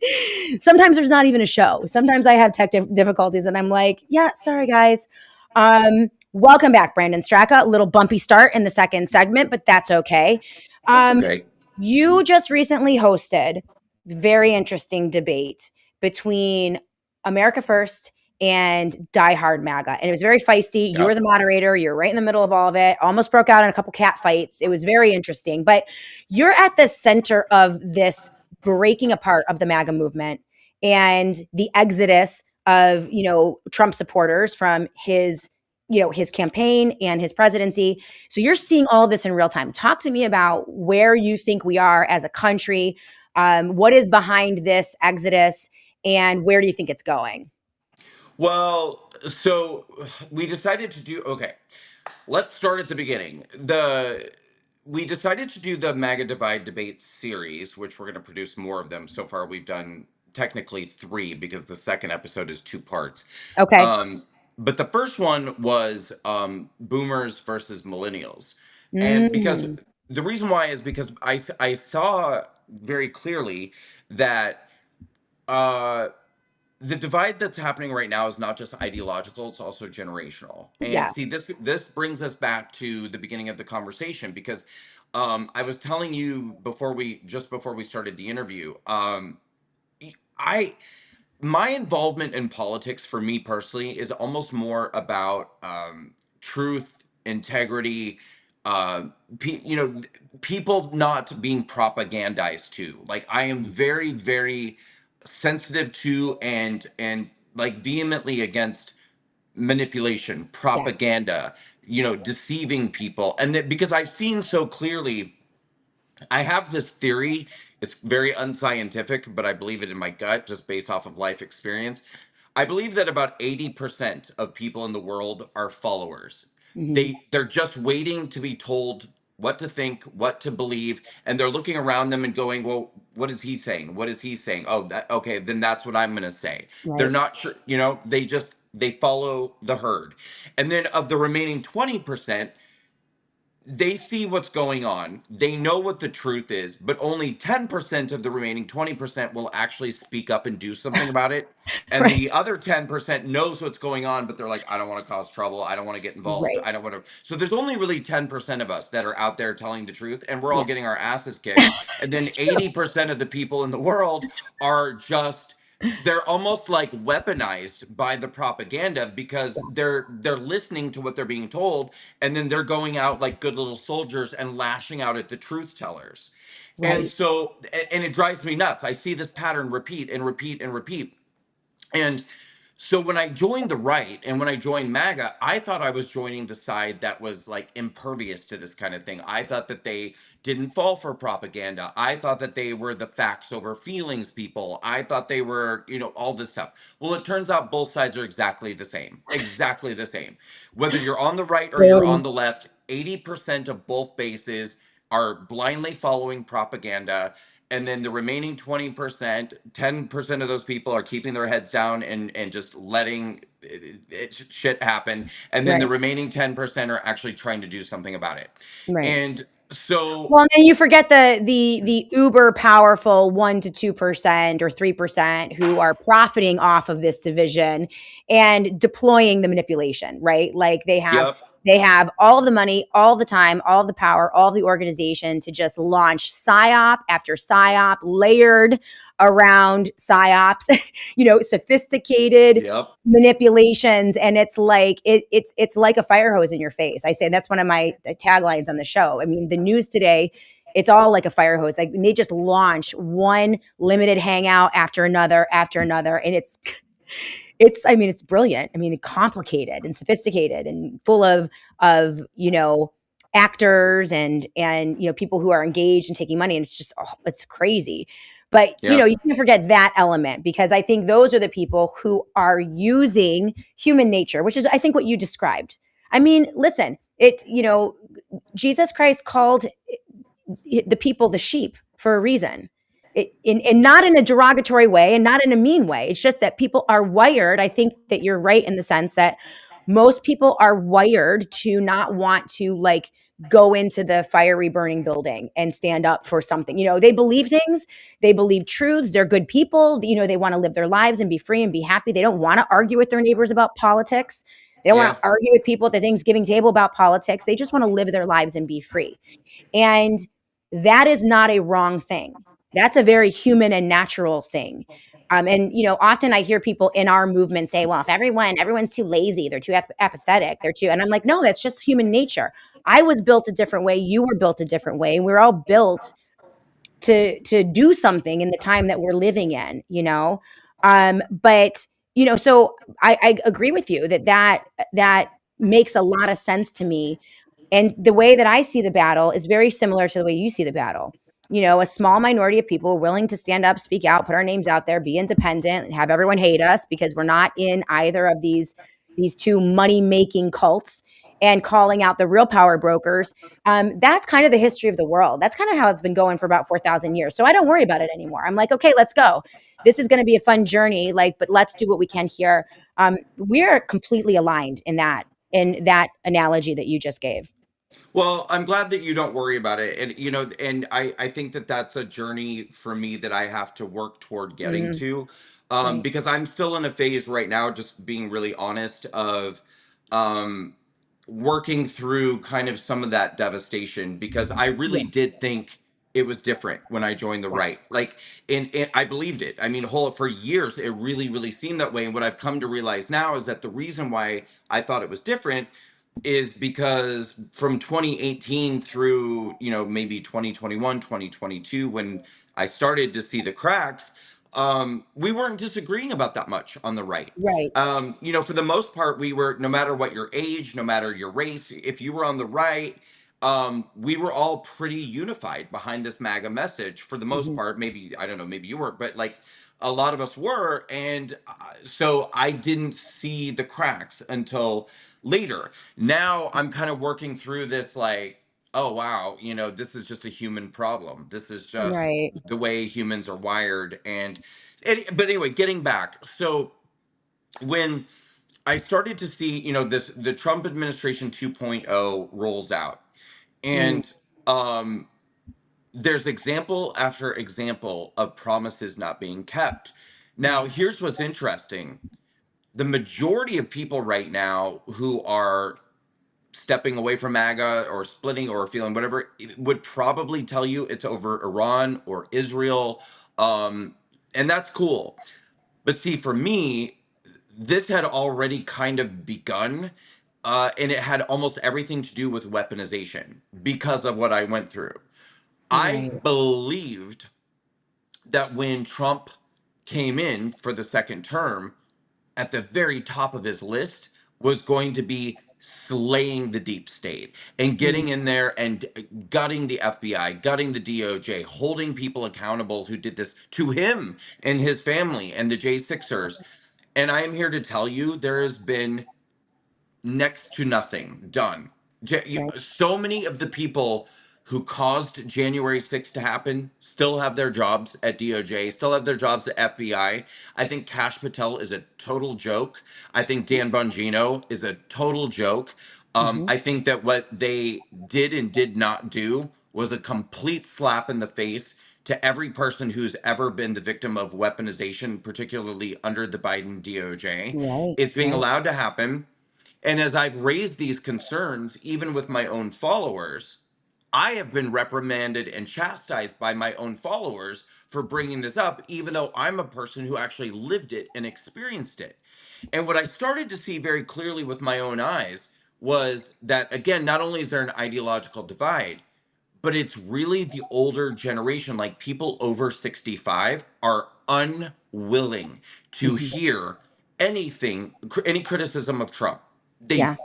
Sometimes there's not even a show. Sometimes I have tech difficulties and I'm like, yeah, sorry guys. Welcome back, Brandon Straka. A little bumpy start in the second segment, but that's okay. That's okay. You just recently hosted a very interesting debate between America First and Die Hard MAGA. And it was very feisty. Yep. You were the moderator. You're right in the middle of all of it. Almost broke out in a couple cat fights. It was very interesting. But you're at the center of this breaking apart of the MAGA movement and the exodus of, Trump supporters from his campaign and his presidency. So you're seeing all of this in real time. Talk to me about where you think we are as a country. What is behind this exodus and where do you think it's going? Well, so we decided to do, let's start at the beginning. We decided to do the MAGA Divide debate series, which we're going to produce more of them. So far, we've done technically 3 because the second episode is 2 parts. Okay. But the first one was boomers versus millennials. And because the reason why is because I saw very clearly that the divide that's happening right now is not just ideological, it's also generational. And see, this brings us back to the beginning of the conversation because I was telling you before we started the interview, my involvement in politics for me personally is almost more about truth, integrity, you know, people not being propagandized to. Like, I am very, very sensitive to and like vehemently against manipulation, Yeah. propaganda, you know, deceiving people. And that because I've seen so clearly, I have this theory. It's very unscientific, but I believe it in my gut just based off of life experience. I believe that about 80% of people in the world are followers. Hmm. They're just waiting to be told what to think, what to believe, and they're looking around them and going, "Well, what is he saying? What is he saying? Oh, that okay, then that's what I'm going to say." They're Right. not sure, you know, they follow the herd. And then of the remaining 20%, they see what's going on. They know what the truth is, but only 10% of the remaining 20% will actually speak up and do something about it. And Right. the other 10% knows what's going on, but they're like, I don't want to cause trouble. I don't want to get involved. Right. I don't want to. So there's only really 10% of us that are out there telling the truth, and we're all Yeah. getting our asses kicked. And then It's true. 80% of the people in the world are just, they're almost like weaponized by the propaganda because Yeah. they're listening to what they're being told, and then they're going out like good little soldiers and lashing out at the truth tellers. And Right. so and it drives me nuts. I see this pattern repeat and repeat and repeat. And so when I joined the right and when I joined MAGA, I thought I was joining the side that was like impervious to this kind of thing. I thought that they didn't fall for propaganda. I thought that they were the facts over feelings people. I thought they were, you know, all this stuff. Well, it turns out both sides are exactly the same. Exactly the same. Whether you're on the right or you're on Boom. the left, 80% of both bases are blindly following propaganda, and then the remaining 20%, 10% of those people are keeping their heads down and just letting shit happen, and then the Right. remaining 10% are actually trying to do something about it. Right. And so Well, and then you forget the uber powerful 1 to 2% or 3% who are profiting off of this division and deploying the manipulation, right? Like yep, they have all the money, all the time, all the power, all the organization to just launch psyop after psyop, layered around psyops, sophisticated yep, manipulations, and it's like it's like a fire hose in your face. I say that's one of my taglines on the show. I mean, the news today, it's all like a fire hose. Like they just launch one limited hangout after another, and I mean, it's brilliant. I mean, complicated and sophisticated and full of actors and people who are engaged and taking money, and it's just it's crazy. But yep, you can't forget that element, because I think those are the people who are using human nature, which is I think what you described. I mean, listen, Jesus Christ called the people the sheep for a reason. And not in a derogatory way and not in a mean way. It's just that people are wired. I think that you're right in the sense that most people are wired to not want to like go into the fiery burning building and stand up for something. They believe things, they believe truths, they're good people, they want to live their lives and be free and be happy. They don't want to argue with their neighbors about politics. They don't want yeah. to argue with people at the Thanksgiving table about politics. They just want to live their lives and be free. And that is not a wrong thing. That's a very human and natural thing. And often I hear people in our movement say, "Well, if everyone's too lazy, they're too apathetic, they're too," and I'm like, "No, that's just human nature. I was built a different way. You were built a different way. And we're all built to do something in the time that we're living in." But so I agree with you that makes a lot of sense to me, and the way that I see the battle is very similar to the way you see the battle. A small minority of people willing to stand up, speak out, put our names out there, be independent, and have everyone hate us because we're not in either of these two money making cults, and calling out the real power brokers. That's kind of the history of the world. That's kind of how it's been going for about 4,000 years. So I don't worry about it anymore. I'm like, okay, let's go. This is going to be a fun journey. Like, but let's do what we can here. We're completely aligned in that analogy that you just gave. Well, I'm glad that you don't worry about it. And, you know, and I think that that's a journey for me that I have to work toward getting Mhm. to. Right. Because I'm still in a phase right now, just being really honest, of um, working through kind of some of that devastation because I really Yeah. did think it was different when I joined the Yeah. right. Like, and I believed it. I mean, whole for years, it really, really seemed that way. And what I've come to realize now is that the reason why I thought it was different is because from 2018 through, maybe 2021, 2022, when I started to see the cracks, we weren't disagreeing about that much on the right. Right. For the most part, we were, no matter what your age, no matter your race, if you were on the right, we were all pretty unified behind this MAGA message for the most Mhm. part. Maybe, I don't know, maybe you weren't, but like a lot of us were. And so I didn't see the cracks until later. Now I'm kind of working through this, like, oh wow, this is just a human problem. This is just Right. the way humans are wired. But anyway, getting back. So when I started to see, the Trump administration 2.0 rolls out, Mm. and there's example after example of promises not being kept. Now, here's what's interesting. The majority of people right now who are stepping away from MAGA or splitting or feeling whatever would probably tell you it's over Iran or Israel. And that's cool. But see, for me, this had already kind of begun. And it had almost everything to do with weaponization because of what I went through. I Right. believed that when Trump came in for the second term, at the very top of his list was going to be slaying the deep state and Mm. getting in there and gutting the FBI, gutting the DOJ, holding people accountable who did this to him and his family and the J6ers. And I am here to tell you there has been next to nothing done. Right. So many of the people who caused January 6th to happen still have their jobs at DOJ, still have their jobs at FBI. I think Kash Patel is a total joke. I think Dan Bongino is a total joke. Mhm. I think that what they did and did not do was a complete slap in the face to every person who's ever been the victim of weaponization, particularly under the Biden DOJ. Right. It's being Right. allowed to happen. And as I've raised these concerns, even with my own followers, I have been reprimanded and chastised by my own followers for bringing this up, even though I'm a person who actually lived it and experienced it. And what I started to see very clearly with my own eyes was that, again, not only is there an ideological divide, but it's really the older generation, like people over 65, are unwilling to Mhm. hear anything, any criticism of Trump. Yeah.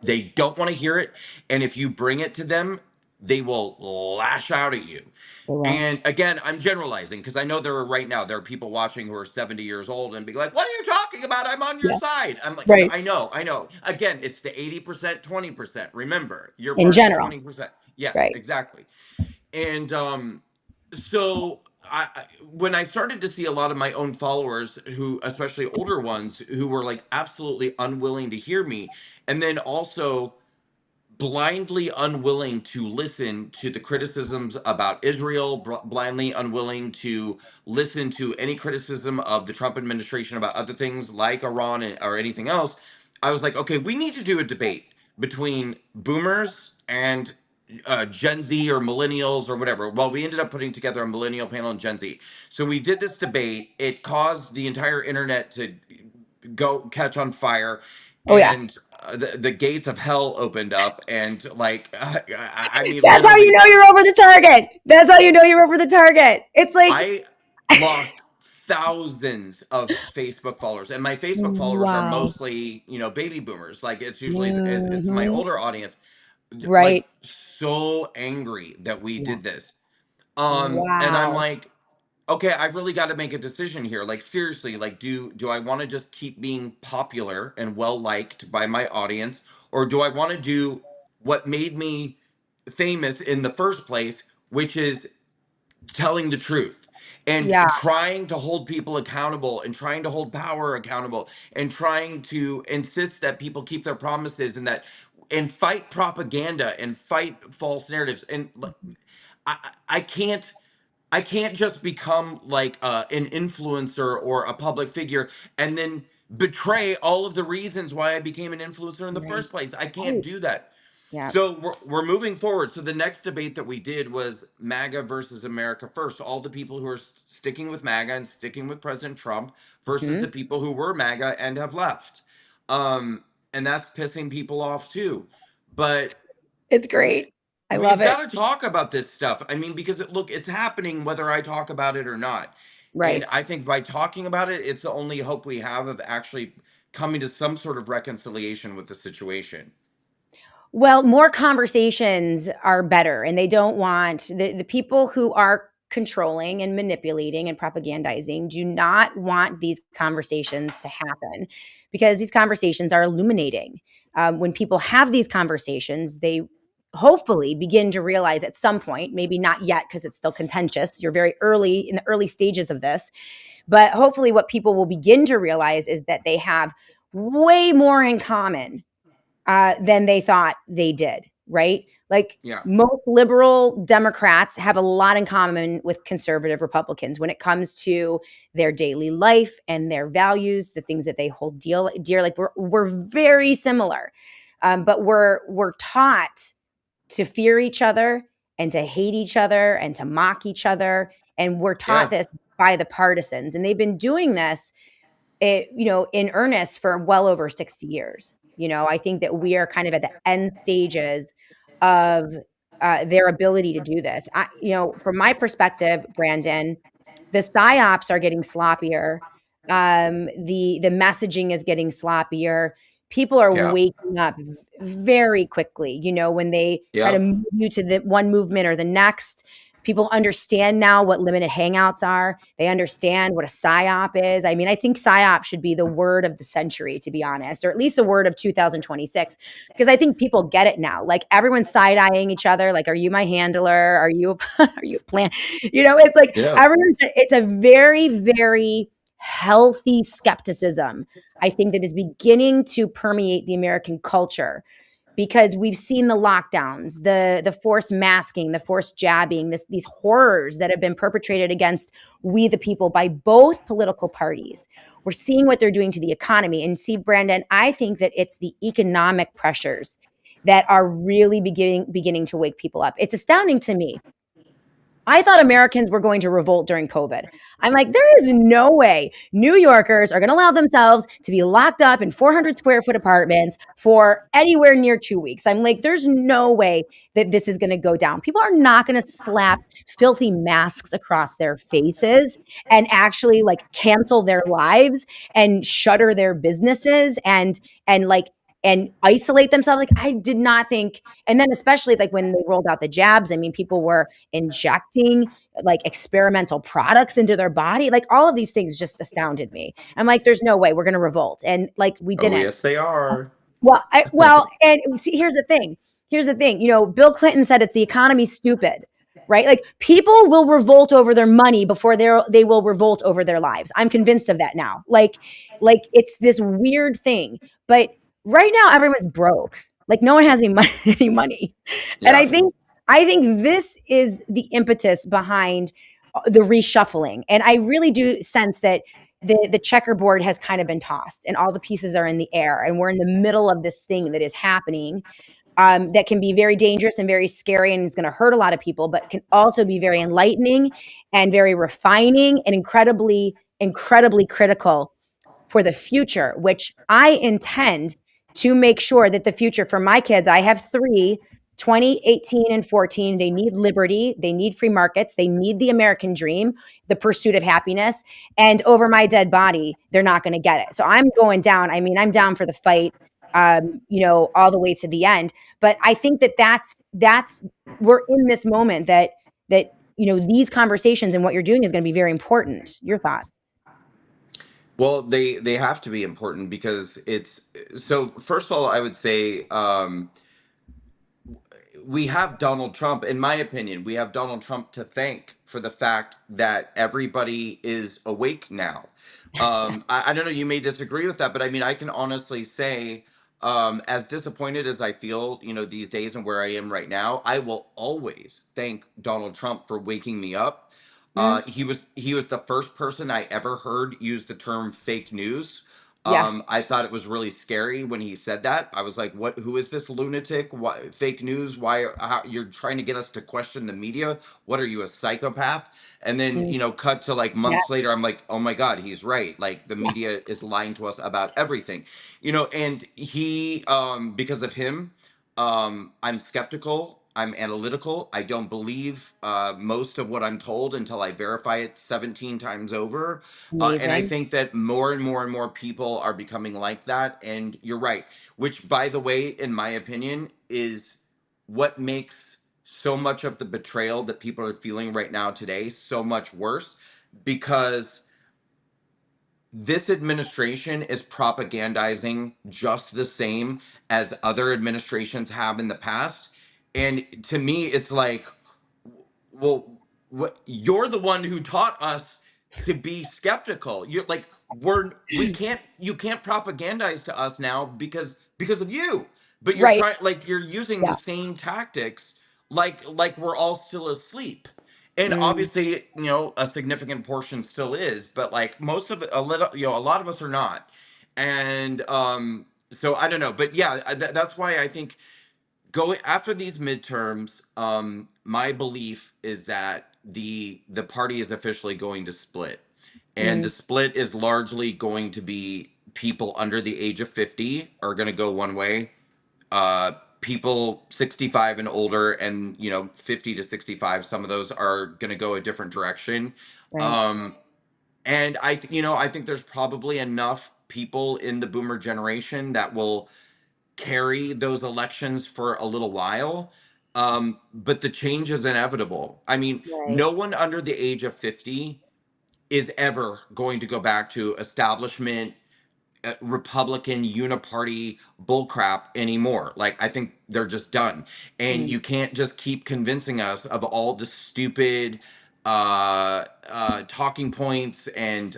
They don't want to hear it. And if you bring it to them, they will lash out at you. They will. And again, I'm generalizing because I know there are people watching who are 70 years old and be like, what are you talking about? I'm on your Yeah. side. I'm like, Right. I know. Again, it's the 80%, 20%. Remember, you're In part of the general. 20%. Yes, Right. exactly. And so when I started to see a lot of my own followers who, especially older ones, who were like absolutely unwilling to hear me, and then also blindly unwilling to listen to the criticisms about Israel, blindly unwilling to listen to any criticism of the Trump administration about other things like Iran or anything else, I was like, okay, we need to do a debate between boomers and Gen Z or millennials or whatever. Well, we ended up putting together a millennial panel and Gen Z. So we did this debate. It caused the entire internet to go catch on fire, Oh yeah. and the gates of hell opened up, and like I mean, That's how you literally, know you're over the target. That's how you know you're over the target. It's like, I lost thousands of Facebook followers, and my Facebook followers are wow. mostly, baby boomers. Like it's usually it's my Mhm. older audience, like Right. so angry that we Yeah. did this. And I'm Wow. like, okay, I've really got to make a decision here. Like seriously, like do I want to just keep being popular and well liked by my audience, or do I want to do what made me famous in the first place, which is telling the truth and Yeah. trying to hold people accountable and trying to hold power accountable and trying to insist that people keep their promises and fight propaganda and fight false narratives. And I can't just become like an influencer or a public figure and then betray all of the reasons why I became an influencer in the Right. first place. I can't Right. do that. Yeah. So we're moving forward. So the next debate that we did was MAGA versus America First. All the people who are sticking with MAGA and sticking with President Trump versus Mhm. the people who were MAGA and have left. Um, and that's pissing people off too. But It's great. I love we've it. got to talk about this stuff. I mean, because look, it's happening whether I talk about it or not. And Right. I think by talking about it, it's the only hope we have of actually coming to some sort of reconciliation with the situation. Well, more conversations are better, and they don't want the people who are controlling and manipulating and propagandizing do not want these conversations to happen because these conversations are illuminating. When people have these conversations, they hopefully begin to realize at some point, maybe not yet because it's still contentious. You're very early in the early stages of this, but hopefully, what people will begin to realize is that they have way more in common than they thought they did, right? Like Yeah. most liberal Democrats have a lot in common with conservative Republicans when it comes to their daily life and their values, the things that they hold dear. Like we're very similar, but we're taught to fear each other and to hate each other and to mock each other, and we're taught Yeah. this by the partisans, and they've been doing this in earnest for well over 60 years. I think that we are kind of at the end stages of their ability to do this. From my perspective, Brandon, the psyops are getting sloppier. The messaging is getting sloppier. People are Yeah. waking up very quickly. When they try to Yeah. move you to the one movement or the next, people understand now what limited hangouts are. They understand what a psyop is. I mean, I think psyop should be the word of the century, to be honest, or at least the word of 2026, because I think people get it now. Like everyone's side eyeing each other. Like, are you my handler? Are you are you a plant? It's like Yeah. everyone. It's a very, very healthy skepticism. I think that is beginning to permeate the American culture because we've seen the lockdowns, the forced masking, the forced jabbing, these horrors that have been perpetrated against we the people by both political parties. We're seeing what they're doing to the economy. And see, Brandon, I think that it's the economic pressures that are really beginning to wake people up. It's astounding to me. I thought Americans were going to revolt during COVID. I'm like, there is no way New Yorkers are going to allow themselves to be locked up in 400 square foot apartments for anywhere near 2 weeks. I'm like, there's no way that this is going to go down. People are not going to slap filthy masks across their faces and actually like cancel their lives and shutter their businesses and isolate themselves. Like I did not think, and then especially like when they rolled out the jabs, I mean, people were injecting like experimental products into their body. Like all of these things just astounded me. I'm like, there's no way we're going to revolt. And like we Oh, didn't. yes, they are. And see, here's the thing. Here's the thing. Bill Clinton said it's the economy stupid, right? Like people will revolt over their money before they will revolt over their lives. I'm convinced of that now. Like it's this weird thing. But right now, everyone's broke. Like no one has any money, any money. And Yeah. I think this is the impetus behind the reshuffling. And I really do sense that the checkerboard has kind of been tossed and all the pieces are in the air and we're in the middle of this thing that is happening that can be very dangerous and very scary and is going to hurt a lot of people, but can also be very enlightening and very refining and incredibly, incredibly critical for the future, which I intend to make sure that the future for my kids, I have three, 20, 18, and 14. They need liberty. They need free markets. They need the American dream, the pursuit of happiness. And over my dead body, they're not going to get it. So I'm going down. I mean, I'm down for the fight, all the way to the end. But I think that's we're in this moment that these conversations and what you're doing is going to be very important. Your thoughts? Well, they have to be important because it's so. First of all, I would say we have Donald Trump. In my opinion, we have Donald Trump to thank for the fact that everybody is awake now. I don't know. You may disagree with that, but I mean, I can honestly say, as disappointed as I feel, these days and where I am right now, I will always thank Donald Trump for waking me up. Mm, He was the first person I ever heard use the term fake news. I thought it was really scary when he said that. I was like, "What? Who is this lunatic? Why fake news? Why? How, you're trying to get us to question the media? What are you, a psychopath?" And then Mm. cut to like Yeah. months later, I'm like, "Oh my God, he's right. Like the Yeah. media is lying to us about everything." And he, because of him, I'm skeptical. I'm analytical. I don't believe most of what I'm told until I verify it 17 times over. And I Amazing. think that more and more and more people are becoming like that. And you're right, which, by the way, in my opinion, is what makes so much of the betrayal that people are feeling right now today so much worse, because this administration is propagandizing just the same as other administrations have in the past. And to me, it's like, well, you're the one who taught us to be skeptical. You're like, we can't you can't propagandize to us now because of you. But you're Right. trying, like, you're using the Yeah. same tactics, like we're all still asleep. And Mm. obviously, a significant portion still is, but like most of it, a lot of us are not. And so I don't know, but yeah, that's why I think going after these midterms, my belief is that the party is officially going to split, and Mm. the split is largely going to be people under the age of 50 are going to go one way, people 65 and older, and 50 to 65, some of those are going to go a different direction. Right. um and I think there's probably enough people in the boomer generation that will carry those elections for a little while. But the change is inevitable. I mean, Right. no one under the age of 50 is ever going to go back to establishment Republican uniparty bullcrap anymore. Like, I think they're just done. And Mm. you can't just keep convincing us of all the stupid talking points and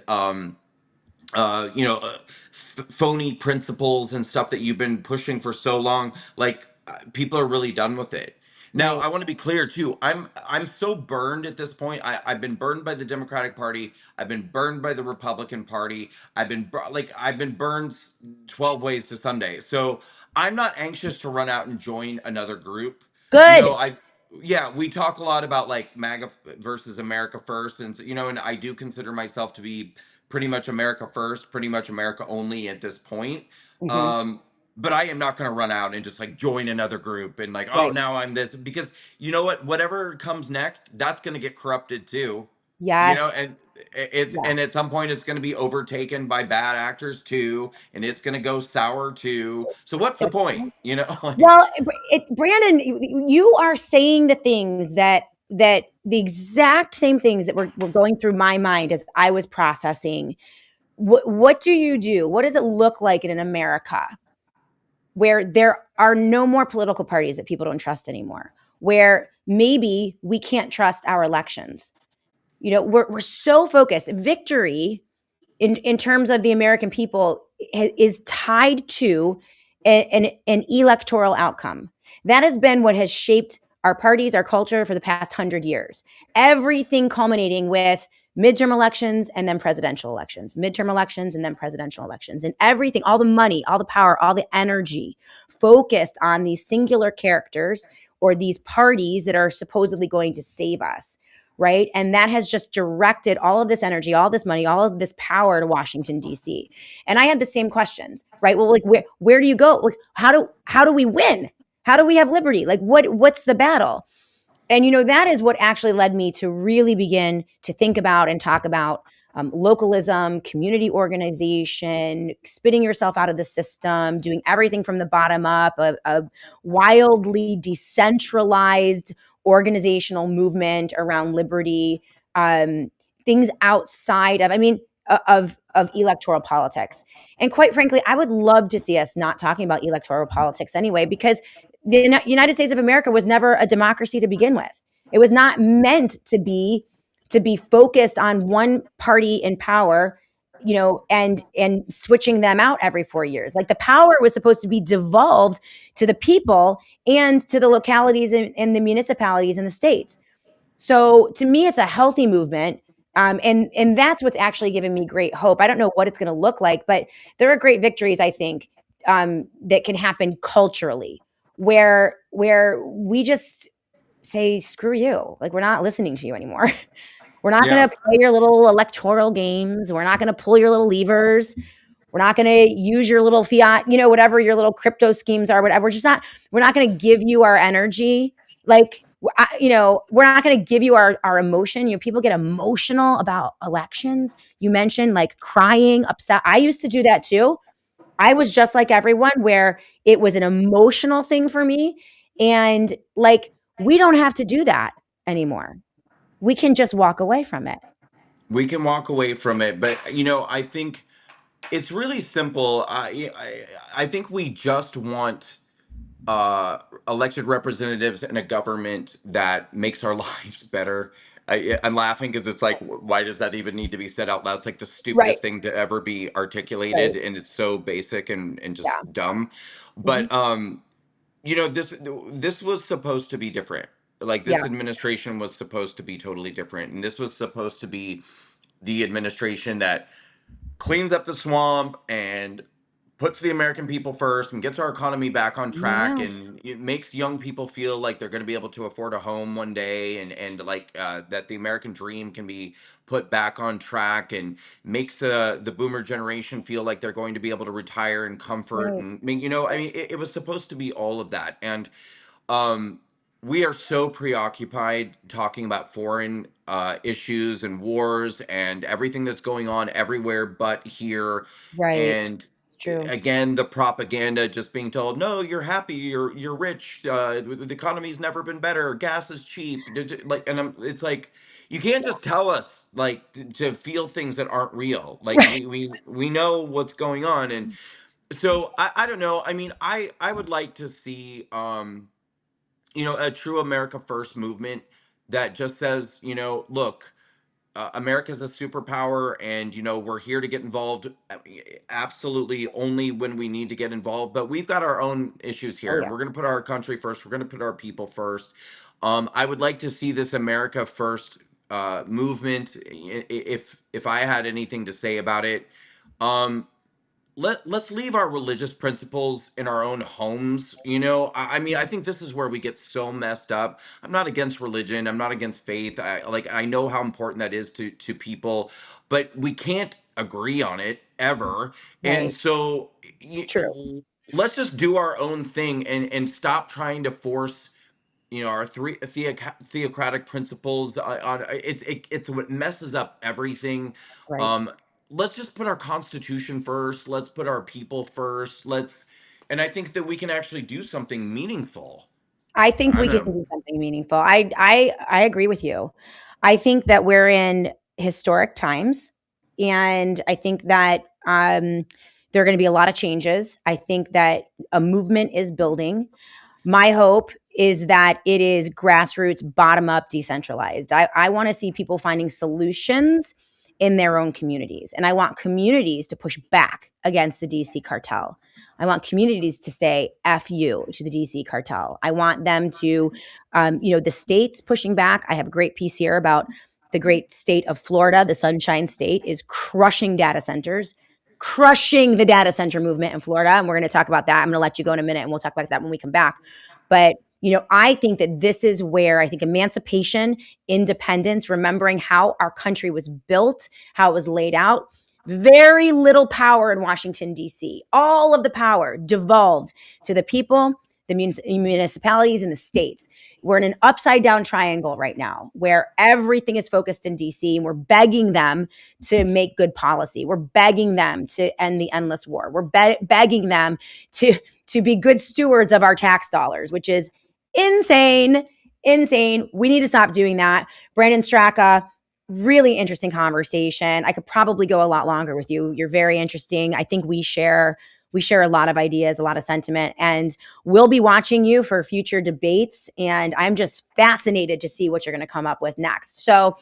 phony principles and stuff that you've been pushing for so long. Like, people are really done with it. Now, Right. I want to be clear too. I'm so burned at this point. I've been burned by the Democratic Party. I've been burned by the Republican Party. I've been burned 12 ways to Sunday. So I'm not anxious to run out and join another group. Good. I Yeah, we talk a lot about like MAGA versus America first, and and I do consider myself to be pretty much America first, pretty much America only at this point. Hmm. Um, but I am not going to run out and just like join another group and like, oh, Right. now I'm this, because you know what? Whatever comes next, that's going to get corrupted too. Yes. And it's Yeah. and at some point it's going to be overtaken by bad actors too, and it's going to go sour too. So what's the point? Like, Well, Brandon, you are saying the things that the exact same things that were going through my mind as I was processing. What do you do? What does it look like in an America where there are no more political parties that people don't trust anymore? Where maybe we can't trust our elections. We're so focused. Victory in terms of the American people is tied to an electoral outcome. That has been what has shaped our parties, our culture for the past 100 years. Everything culminating with midterm elections and then presidential elections, midterm elections and then presidential elections, and everything, all the money, all the power, all the energy focused on these singular characters or these parties that are supposedly going to save us. Right. And that has just directed all of this energy, all this money, all of this power to Washington, D.C. And I had the same questions, right? Well, like, where do you go? Like, how do we win? How do we have liberty? Like, what's the battle? And, that is what actually led me to really begin to think about and talk about localism, community organization, spitting yourself out of the system, doing everything from the bottom up, a wildly decentralized organizational movement around liberty, things outside of, of electoral politics. And quite frankly, I would love to see us not talking about electoral politics anyway, because the United States of America was never a democracy to begin with. It was not meant to be focused on one party in power, and switching them out every 4 years. Like, the power was supposed to be devolved to the people and to the localities and the municipalities in the states. So to me, it's a healthy movement. And that's what's actually given me great hope. I don't know what it's going to look like, but there are great victories, I think, that can happen culturally, where we just say, screw you. Like, we're not listening to you anymore. We're not going to play your little electoral games. We're not going to pull your little levers. We're not going to use your little fiat, whatever your little crypto schemes are, whatever. We're not going to give you our energy. Like, we're not going to give you our emotion. People get emotional about elections. You mentioned like crying, upset. I used to do that too. I was just like everyone, where it was an emotional thing for me. And like, we don't have to do that anymore. We can just walk away from it. We can walk away from it, but I think it's really simple. I think we just want elected representatives and a government that makes our lives better. I'm laughing because it's like, why does that even need to be said out loud? It's like the Right. stupidest thing to ever be Right. articulated, and it's so basic and Yeah. just dumb. Mhm. But this was supposed to be different. Like, Yeah. this administration was supposed to be totally different, and this was supposed to be the administration that cleans up the swamp and puts the American people first and gets our economy back on I track, know. and it makes young people feel like they're going to be able to afford a home one day, and like that the American dream can be put back on track, and makes the boomer generation feel like they're going to be able to retire in comfort. Right. And I mean, it was supposed to be all of that. And um, we are so preoccupied talking about foreign issues and wars and everything that's going on everywhere but here. Right. And It's true. again, the propaganda, just being told, no, you're happy, you're rich, the economy's never been better, gas is cheap, like, and it's like, you can't Yeah. just tell us like to feel things that aren't real. Like, Right. we know what's going on. And so I don't know. I mean, I would like to see a true America First movement that just says, look, America's a superpower, and we're here to get involved, absolutely only when we need to get involved. But we've got our own issues Oh, here, and yeah. we're going to put our country first. We're going to put our people first. I would like to see this America First movement. If I had anything to say about it, um, let's leave our religious principles in our own homes. I mean, I think this is where we get so messed up. I'm not against religion, I'm not against faith. I know how important that is to people, but we can't agree on it ever. And Right. so True. let's just do our own thing, and stop trying to force our theocratic principles on it's what messes up everything. Right. um let's just put our constitution first, let's put our people first, and I think that we can actually do something meaningful. I think I we don't can know. do something meaningful. I agree with you. I think that we're in historic times, and I think that there are going to be a lot of changes. I think that a movement is building. My hope is that it is grassroots, bottom up, decentralized. I want to see people finding solutions in their own communities. And I want communities to push back against the DC cartel. I want communities to say F you to the DC cartel. I want them to, the states pushing back. I have a great piece here about the great state of Florida. The Sunshine State is crushing data centers, crushing the data center movement in Florida. And we're going to talk about that. I'm going to let you go in a minute, and we'll talk about that when we come back. But, I think that this is where I think emancipation, independence, remembering how our country was built, how it was laid out, very little power in Washington, D.C. All of the power devolved to the people, the municipalities, and the states. We're in an upside down triangle right now where everything is focused in DC, and we're begging them to make good policy. We're begging them to end the endless war. We're begging them to be good stewards of our tax dollars, which is insane. Insane. We need to stop doing that. Brandon Straka, really interesting conversation. I could probably go a lot longer with you. You're very interesting. I think we share a lot of ideas, a lot of sentiment, and we'll be watching you for future debates. And I'm just fascinated to see what you're going to come up with next. So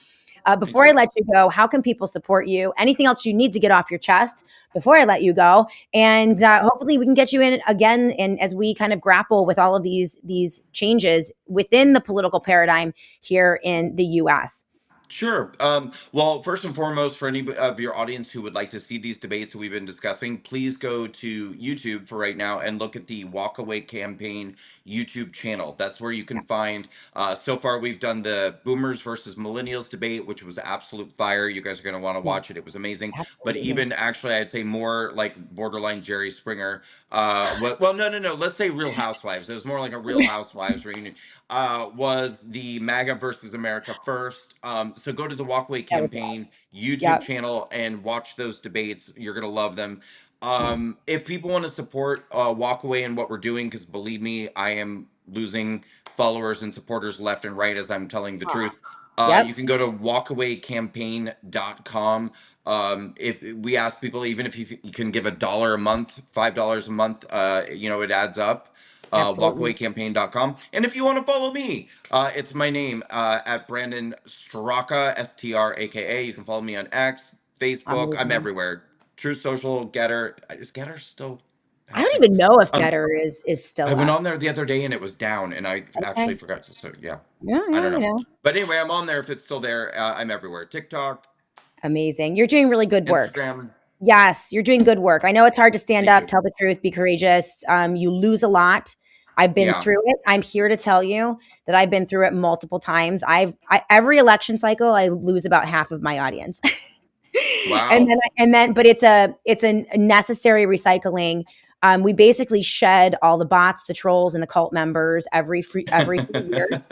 before I let you go, how can people support you? Anything else you need to get off your chest before I let you go? And hopefully we can get you in again. And as we kind of grapple with all of these changes within the political paradigm here in the U.S. Sure. Well, first and foremost, for any of your audience who would like to see these debates that we've been discussing, please go to YouTube for right now and look at the Walkaway Campaign YouTube channel. That's where you can find. So far, we've done the Boomers versus Millennials debate, which was absolute fire. You guys are going to want to watch it. It was amazing. But Absolutely. even actually, I'd say more like borderline Jerry Springer. Well, no. Let's say Real Housewives. It was more like a Real Housewives reunion. Was the MAGA versus America First. So go to the Walkaway That was Campaign YouTube Yep. channel and watch those debates. You're gonna love them. If people want to support Walkaway and what we're doing, because believe me, I am losing followers and supporters left and right as I'm telling the truth. Yep. You can go to walkawaycampaign.com. If we ask people, even if you can give $1 a month, $5 a month, it adds up. Absolutely. Walkawaycampaign.com. And if you want to follow me, it's my name at Brandon Straka, Straka. You can follow me on X, Facebook. I'm Amazing. everywhere. True Social, Getter. Is Getter still I don't active? even know if Getter is I still went up. on there the other day and it was down, and I actually Okay. forgot to. So yeah, Yeah, I yeah, don't you know. know. But anyway, I'm on there if it's still there. I'm everywhere. TikTok, Amazing. You're doing really good work. Instagram. Yes, you're doing good work. I know it's hard to stand Thank up, you. tell the truth, be courageous. You lose a lot. I've been Yeah. through it. I'm here to tell you that I've been through it multiple times. Every election cycle, I lose about half of my audience. Wow. But it's a necessary recycling. We basically shed all the bots, the trolls, and the cult members every few years.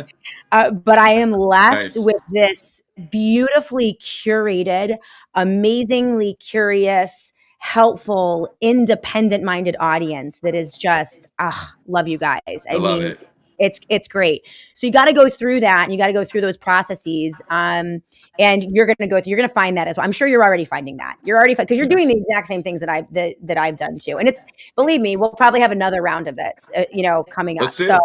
But I am left Nice. with this beautifully curated, amazingly curious, helpful, independent minded audience that is just, love you guys. I I love mean, it. it's great. So you got to go through that and you got to go through those processes. And you're going to find that as well. I'm sure you're already finding that. You're already, because you're doing the exact same things that I've done too. And believe me, we'll probably have another round of it, coming up. Let's So, do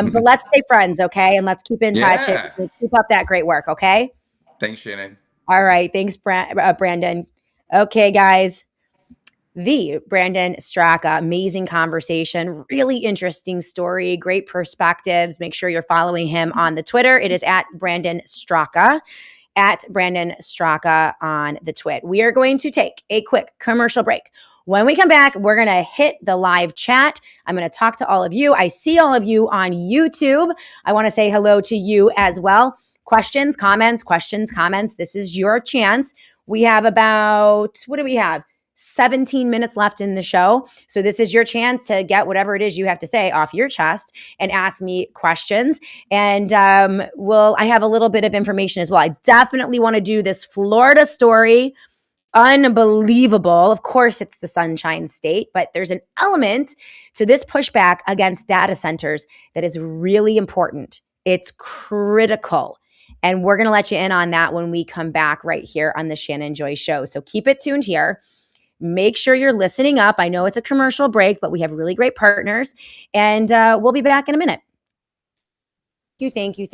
it. but let's stay friends, okay? And let's keep in touch and Yeah. keep up that great work, okay? Thanks, Shannon. All right. Thanks, Brandon. Okay, guys. The Brandon Straka, amazing conversation, really interesting story, great perspectives. Make sure you're following him on the Twitter. It is at Brandon Straka, on the twit. We are going to take a quick commercial break. When we come back, we're going to hit the live chat. I'm going to talk to all of you. I see all of you on YouTube. I want to say hello to you as well. Questions, comments. This is your chance. We have about, what do we have? 17 minutes left in the show. So this is your chance to get whatever it is you have to say off your chest and ask me questions. And I have a little bit of information as well. I definitely want to do this Florida story. Unbelievable. Of course, it's the Sunshine State, but there's an element to this pushback against data centers that is really important. It's critical. And we're going to let you in on that when we come back right here on the Shannon Joy Show. So keep it tuned here. Make sure you're listening up. I know it's a commercial break, but we have really great partners. And we'll be back in a minute. Thank you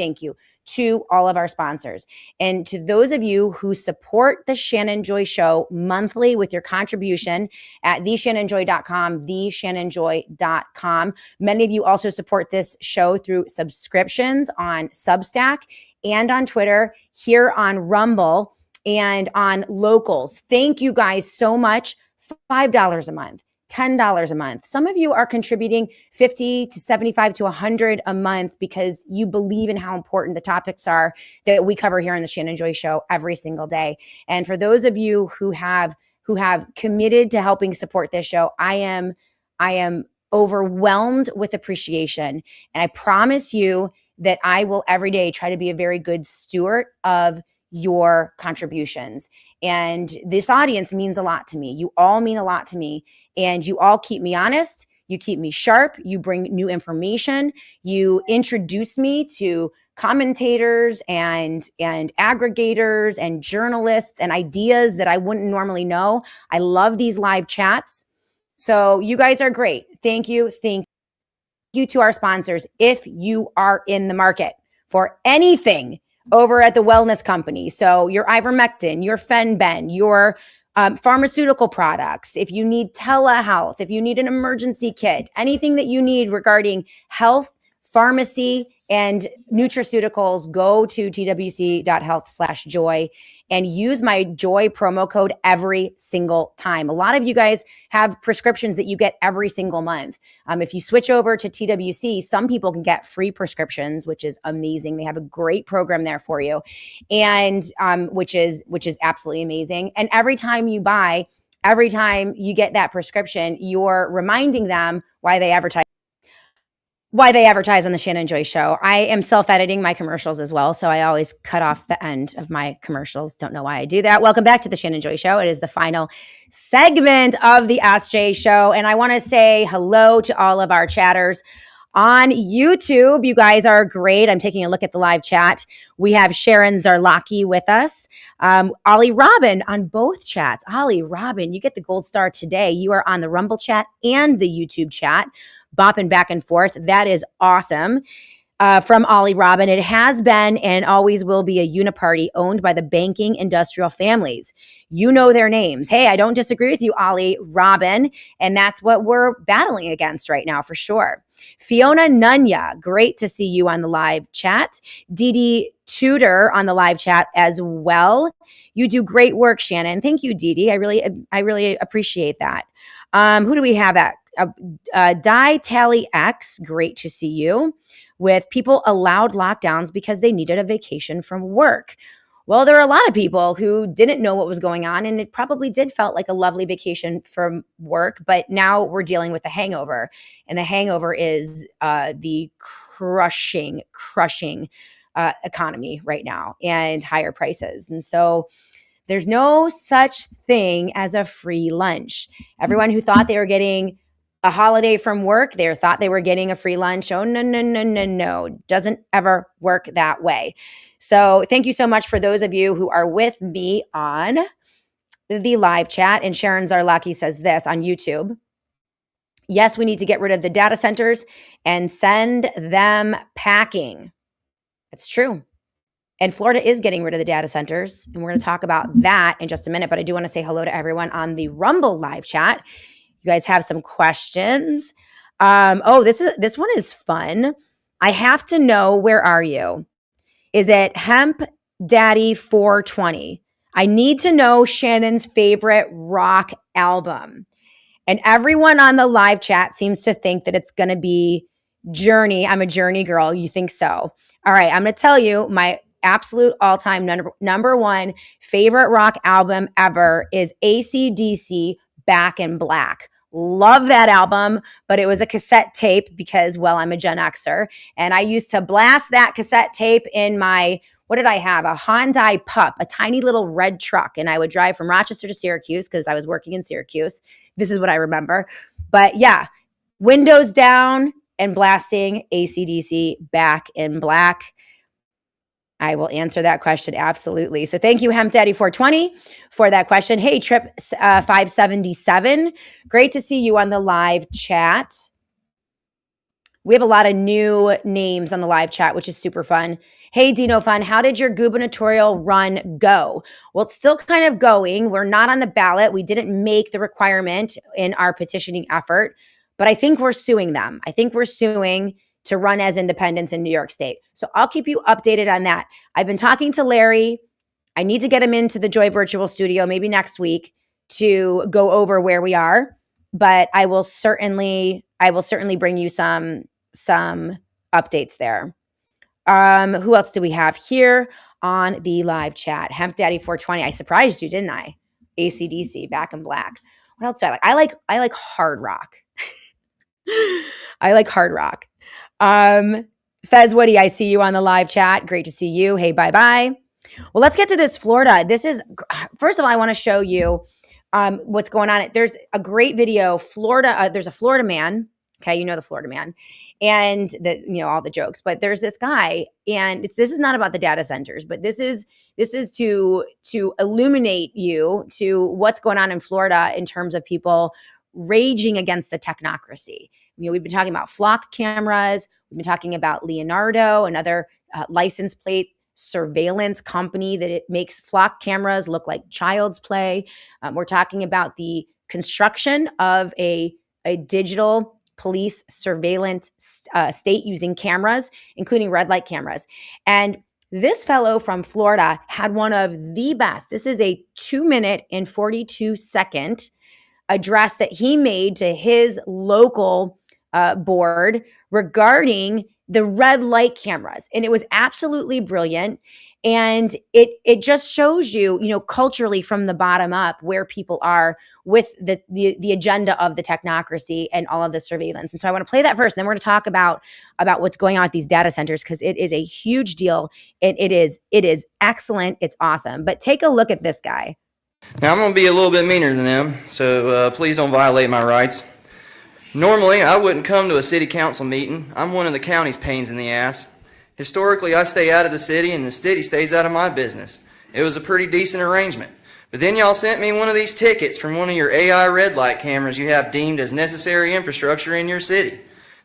to all of our sponsors. And to those of you who support the Shannon Joy Show monthly with your contribution at theshannonjoy.com. Many of you also support this show through subscriptions on Substack and on Twitter, here on Rumble, and on Locals. Thank you guys so much. $5 a month. $10 a month. Some of you are contributing 50 to 75 to 100 a month because you believe in how important the topics are that we cover here on the Shannon Joy Show every single day. And for those of you who have committed to helping support this show, I am overwhelmed with appreciation. And I promise you that I will every day try to be a very good steward of your contributions. And this audience means a lot to me. You all mean a lot to me. And you all keep me honest. You keep me sharp. You bring new information. You introduce me to commentators and aggregators and journalists and ideas that I wouldn't normally know. I love these live chats. So you guys are great. Thank you. Thank you to our sponsors. If you are in the market for anything over at the wellness company, so your ivermectin, your Fenben, your pharmaceutical products, if you need telehealth, if you need an emergency kit, anything that you need regarding health, pharmacy, and nutraceuticals, go to twc.health/joy and use my joy promo code every single time. A lot of you guys have prescriptions that you get every single month. If you switch over to TWC, some people can get free prescriptions, which is amazing. They have a great program there for you, and which is absolutely amazing. And every time you get that prescription, you're reminding them why they advertise on the Shannon Joy Show. I am self-editing my commercials as well, so I always cut off the end of my commercials. Don't know why I do that. Welcome back to the Shannon Joy Show. It is the final segment of the Ask Jay Show, and I want to say hello to all of our chatters on YouTube. You guys are great. I'm taking a look at the live chat. We have Sharon Zarlaki with us. Ollie Robin on both chats. Ollie Robin, you get the gold star today. You are on the Rumble chat and the YouTube chat, bopping back and forth. That is awesome. From Ollie Robin, it has been and always will be a UNIPARTY owned by the banking industrial families. You know their names. Hey, I don't disagree with you, Ollie Robin, and that's what we're battling against right now for sure. Fiona Nunya, great to see you on the live chat. Dee Dee Tudor on the live chat as well. You do great work, Shannon. Thank you, Dee Dee. I really appreciate that. Who do we have at? Die Tally X, great to see you. With people allowed lockdowns because they needed a vacation from work. Well, there are a lot of people who didn't know what was going on, and it probably did felt like a lovely vacation from work, but now we're dealing with the hangover, and the hangover is the crushing economy right now and higher prices. And so there's no such thing as a free lunch. Everyone who thought they were getting a holiday from work, they thought they were getting a free lunch. Oh, no. Doesn't ever work that way. So thank you so much for those of you who are with me on the live chat. And Sharon Zarlaki says this on YouTube. Yes, we need to get rid of the data centers and send them packing. That's true. And Florida is getting rid of the data centers. And we're going to talk about that in just a minute. But I do want to say hello to everyone on the Rumble live chat. You guys have some questions. This one is fun. I have to know, where are you? Is it Hemp Daddy 420? I need to know Shannon's favorite rock album. And everyone on the live chat seems to think that it's going to be Journey. I'm a Journey girl. You think so? All right, I'm going to tell you my absolute all-time number one favorite rock album ever is AC/DC Back in Black. Love that album, but it was a cassette tape because, well, I'm a Gen Xer, and I used to blast that cassette tape in my, what did I have? A Hyundai Pup, a tiny little red truck, and I would drive from Rochester to Syracuse because I was working in Syracuse. This is what I remember. But yeah, windows down and blasting AC/DC Back in Black. I will answer that question absolutely. So thank you, Hemp Daddy 420, for that question. Hey, Trip 577, great to see you on the live chat. We have a lot of new names on the live chat, which is super fun. Hey, Dino Fun, how did your gubernatorial run go? Well, it's still kind of going. We're not on the ballot. We didn't make the requirement in our petitioning effort, but I think we're suing them. I think we're suing to run as independents in New York State. So I'll keep you updated on that. I've been talking to Larry. I need to get him into the Joy Virtual Studio maybe next week to go over where we are, but I will certainly bring you some updates there. Who else do we have here on the live chat? Hemp Daddy 420. I surprised you, didn't I? AC/DC Back in Black. What else do I like? I like hard rock. I like hard rock. Fez Woody, I see you on the live chat. Great to see you. Hey, bye-bye. Well, let's get to this Florida. First of all, I want to show you what's going on. There's a great video. Florida, there's a Florida man. Okay, you know the Florida man. And all the jokes. But there's this guy, and this is not about the data centers, but this is to illuminate you to what's going on in Florida in terms of people raging against the technocracy. We've been talking about flock cameras. We've been talking about Leonardo, another license plate surveillance company that it makes flock cameras look like child's play. We're talking about the construction of a digital police surveillance state using cameras, including red light cameras. And this fellow from Florida had one of the best. This is a 2-minute and 42-second address that he made to his local board regarding the red light cameras. And it was absolutely brilliant. And it just shows you, culturally from the bottom up where people are with the agenda of the technocracy and all of the surveillance. And so I want to play that first. And then we're going to talk about what's going on with these data centers, because it is a huge deal. It is excellent. It's awesome. But take a look at this guy. Now I'm going to be a little bit meaner than them, so please don't violate my rights. Normally, I wouldn't come to a city council meeting. I'm one of the county's pains in the ass. Historically, I stay out of the city and the city stays out of my business. It was a pretty decent arrangement. But then y'all sent me one of these tickets from one of your AI red light cameras you have deemed as necessary infrastructure in your city.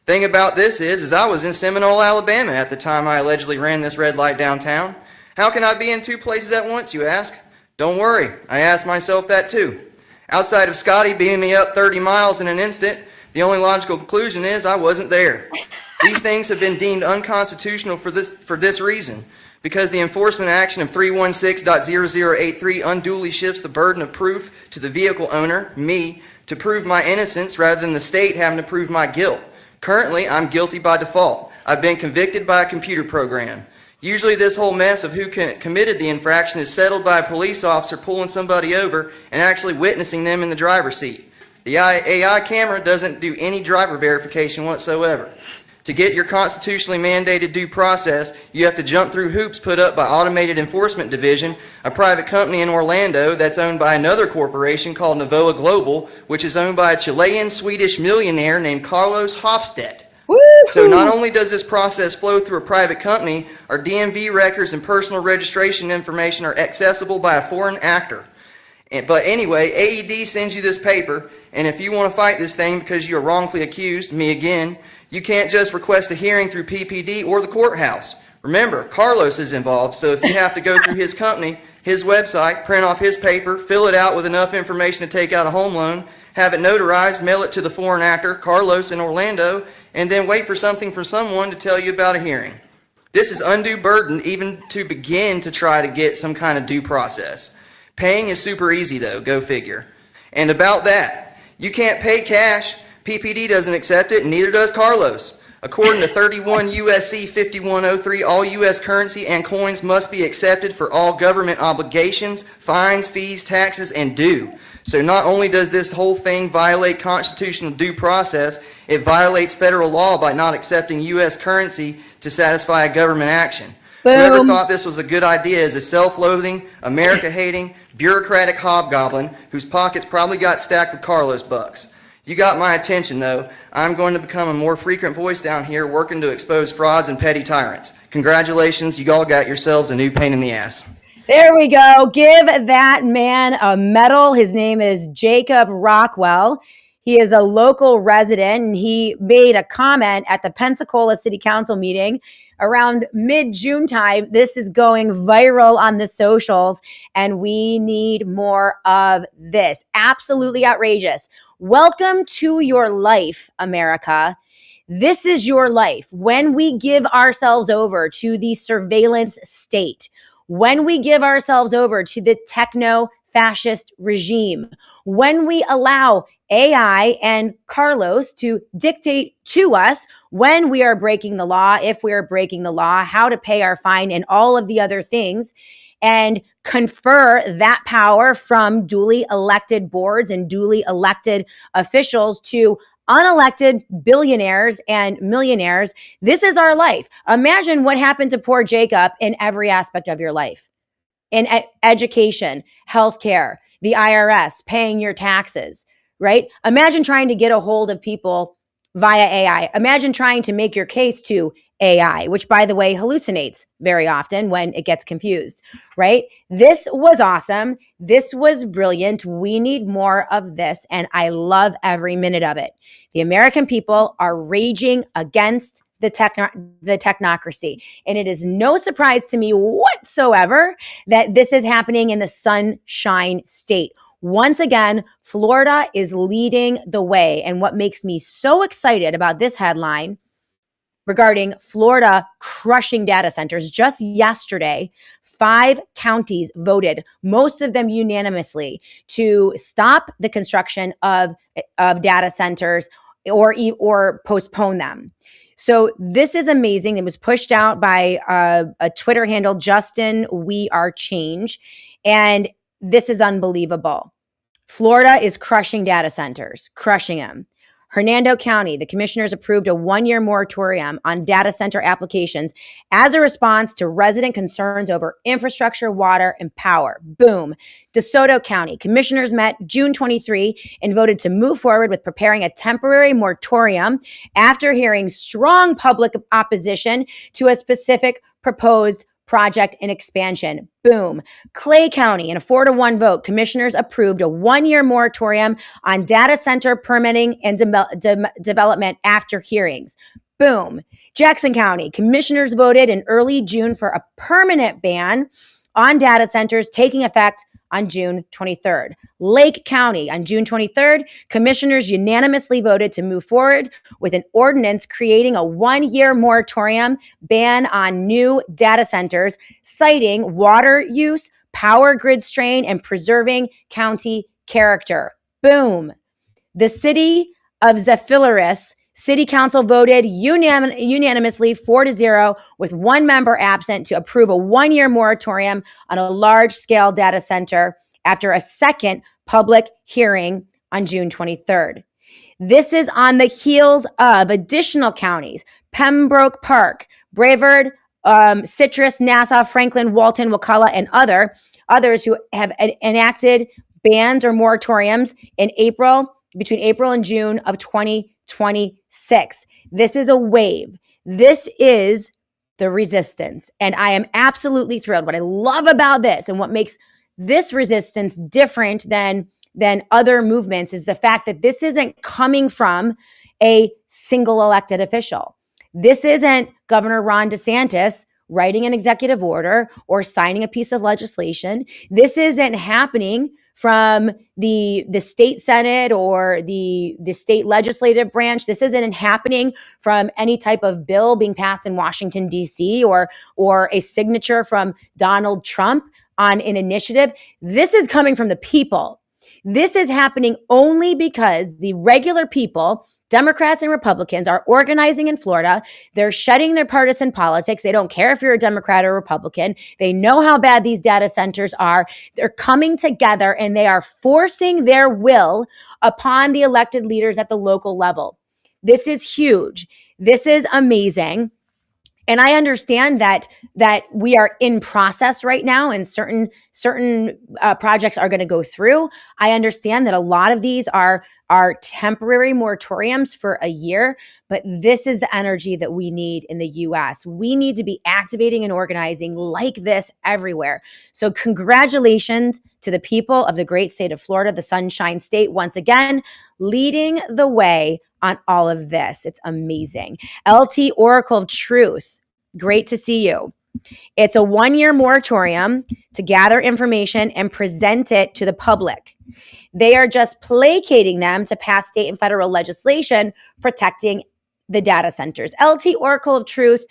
Thing about this is I was in Seminole, Alabama at the time I allegedly ran this red light downtown. How can I be in two places at once, you ask? Don't worry, I asked myself that too. Outside of Scotty beaming me up 30 miles in an instant, the only logical conclusion is I wasn't there. These things have been deemed unconstitutional for this reason, because the enforcement action of 316.0083 unduly shifts the burden of proof to the vehicle owner, me, to prove my innocence rather than the state having to prove my guilt. Currently, I'm guilty by default. I've been convicted by a computer program. Usually this whole mess of who committed the infraction is settled by a police officer pulling somebody over and actually witnessing them in the driver's seat. The AI camera doesn't do any driver verification whatsoever. To get your constitutionally mandated due process, you have to jump through hoops put up by Automated Enforcement Division, a private company in Orlando that's owned by another corporation called Novoa Global, which is owned by a Chilean-Swedish millionaire named Carlos Hofstedt. Woo-hoo! So not only does this process flow through a private company, our DMV records and personal registration information are accessible by a foreign actor. But anyway, AED sends you this paper, and if you want to fight this thing because you are wrongfully accused, me again, you can't just request a hearing through PPD or the courthouse. Remember, Carlos is involved, so if you have to go through his company, his website, print off his paper, fill it out with enough information to take out a home loan, have it notarized, mail it to the foreign actor, Carlos in Orlando, and then wait for something from someone to tell you about a hearing. This is undue burden even to begin to try to get some kind of due process. Paying is super easy though, go figure. And about that, you can't pay cash. PPD doesn't accept it, and neither does Carlos. According to 31 USC 5103, all U.S. currency and coins must be accepted for all government obligations, fines, fees, taxes, and due. So not only does this whole thing violate constitutional due process, it violates federal law by not accepting U.S. currency to satisfy a government action. Boom. Whoever thought this was a good idea is a self-loathing, America-hating, bureaucratic hobgoblin whose pockets probably got stacked with Carlos bucks. You got my attention, though. I'm going to become a more frequent voice down here working to expose frauds and petty tyrants. Congratulations, you all got yourselves a new pain in the ass. There we go. Give that man a medal. His name is Jacob Rockwell. He is a local resident, and he made a comment at the Pensacola City Council meeting around mid-June time. This is going viral on the socials, and we need more of this. Absolutely outrageous. Welcome to your life, America. This is your life. When we give ourselves over to the surveillance state, when we give ourselves over to the techno-fascist regime, when we allow AI and Carlos to dictate to us when we are breaking the law, if we are breaking the law, how to pay our fine, and all of the other things, and confer that power from duly elected boards and duly elected officials to unelected billionaires and millionaires. This is our life. Imagine what happened to poor Jacob in every aspect of your life. In education, healthcare, the IRS, paying your taxes, right? Imagine trying to get a hold of people via AI. Imagine trying to make your case to AI, which, by the way, hallucinates very often when it gets confused, right? This was awesome. This was brilliant. We need more of this, and I love every minute of it. The American people are raging against the technocracy, and it is no surprise to me whatsoever that this is happening in the Sunshine State. Once again, Florida is leading the way. And what makes me so excited about this headline regarding Florida crushing data centers, just yesterday, 5 counties voted, most of them unanimously, to stop the construction of data centers or postpone them. So this is amazing. It was pushed out by a Twitter handle, Justin We Are Change, and this is unbelievable. Florida is crushing data centers, crushing them. Hernando County, the commissioners approved a 1-year moratorium on data center applications as a response to resident concerns over infrastructure, water, and power. Boom. DeSoto County, commissioners met June 23 and voted to move forward with preparing a temporary moratorium after hearing strong public opposition to a specific proposed project and expansion. Boom. Clay County, in a 4-1 vote, commissioners approved a 1-year moratorium on data center permitting and development after hearings. Boom. Jackson County, commissioners voted in early June for a permanent ban on data centers taking effect on June 23rd. Lake County, on June 23rd, commissioners unanimously voted to move forward with an ordinance creating a 1-year moratorium ban on new data centers, citing water use, power grid strain, and preserving county character. Boom. The city of Zephyrus City Council voted unanimously 4-0 with 1 member absent to approve a 1-year moratorium on a large-scale data center after a second public hearing on June 23rd. This is on the heels of additional counties, Pembroke Park, Brevard, Citrus, Nassau, Franklin, Walton, Wakulla, and others who have enacted bans or moratoriums in between April and June of 2026. This is a wave. This is the resistance. And I am absolutely thrilled. What I love about this and what makes this resistance different than other movements is the fact that this isn't coming from a single elected official. This isn't Governor Ron DeSantis writing an executive order or signing a piece of legislation. This isn't happening from the state Senate or the state legislative branch. This isn't happening from any type of bill being passed in Washington, D.C. or a signature from Donald Trump on an initiative. This is coming from the people. This is happening only because the regular people, Democrats and Republicans, are organizing in Florida. They're shedding their partisan politics. They don't care if you're a Democrat or Republican. They know how bad these data centers are. They're coming together and they are forcing their will upon the elected leaders at the local level. This is huge. This is amazing. And I understand that we are in process right now and certain projects are going to go through. I understand that a lot of these are temporary moratoriums for a year, but this is the energy that we need in the U.S. We need to be activating and organizing like this everywhere. So congratulations to the people of the great state of Florida, the Sunshine State, once again, leading the way on all of this. It's amazing. LT Oracle of Truth, great to see you. It's a 1-year moratorium to gather information and present it to the public. They are just placating them to pass state and federal legislation protecting the data centers. LT Oracle of Truth,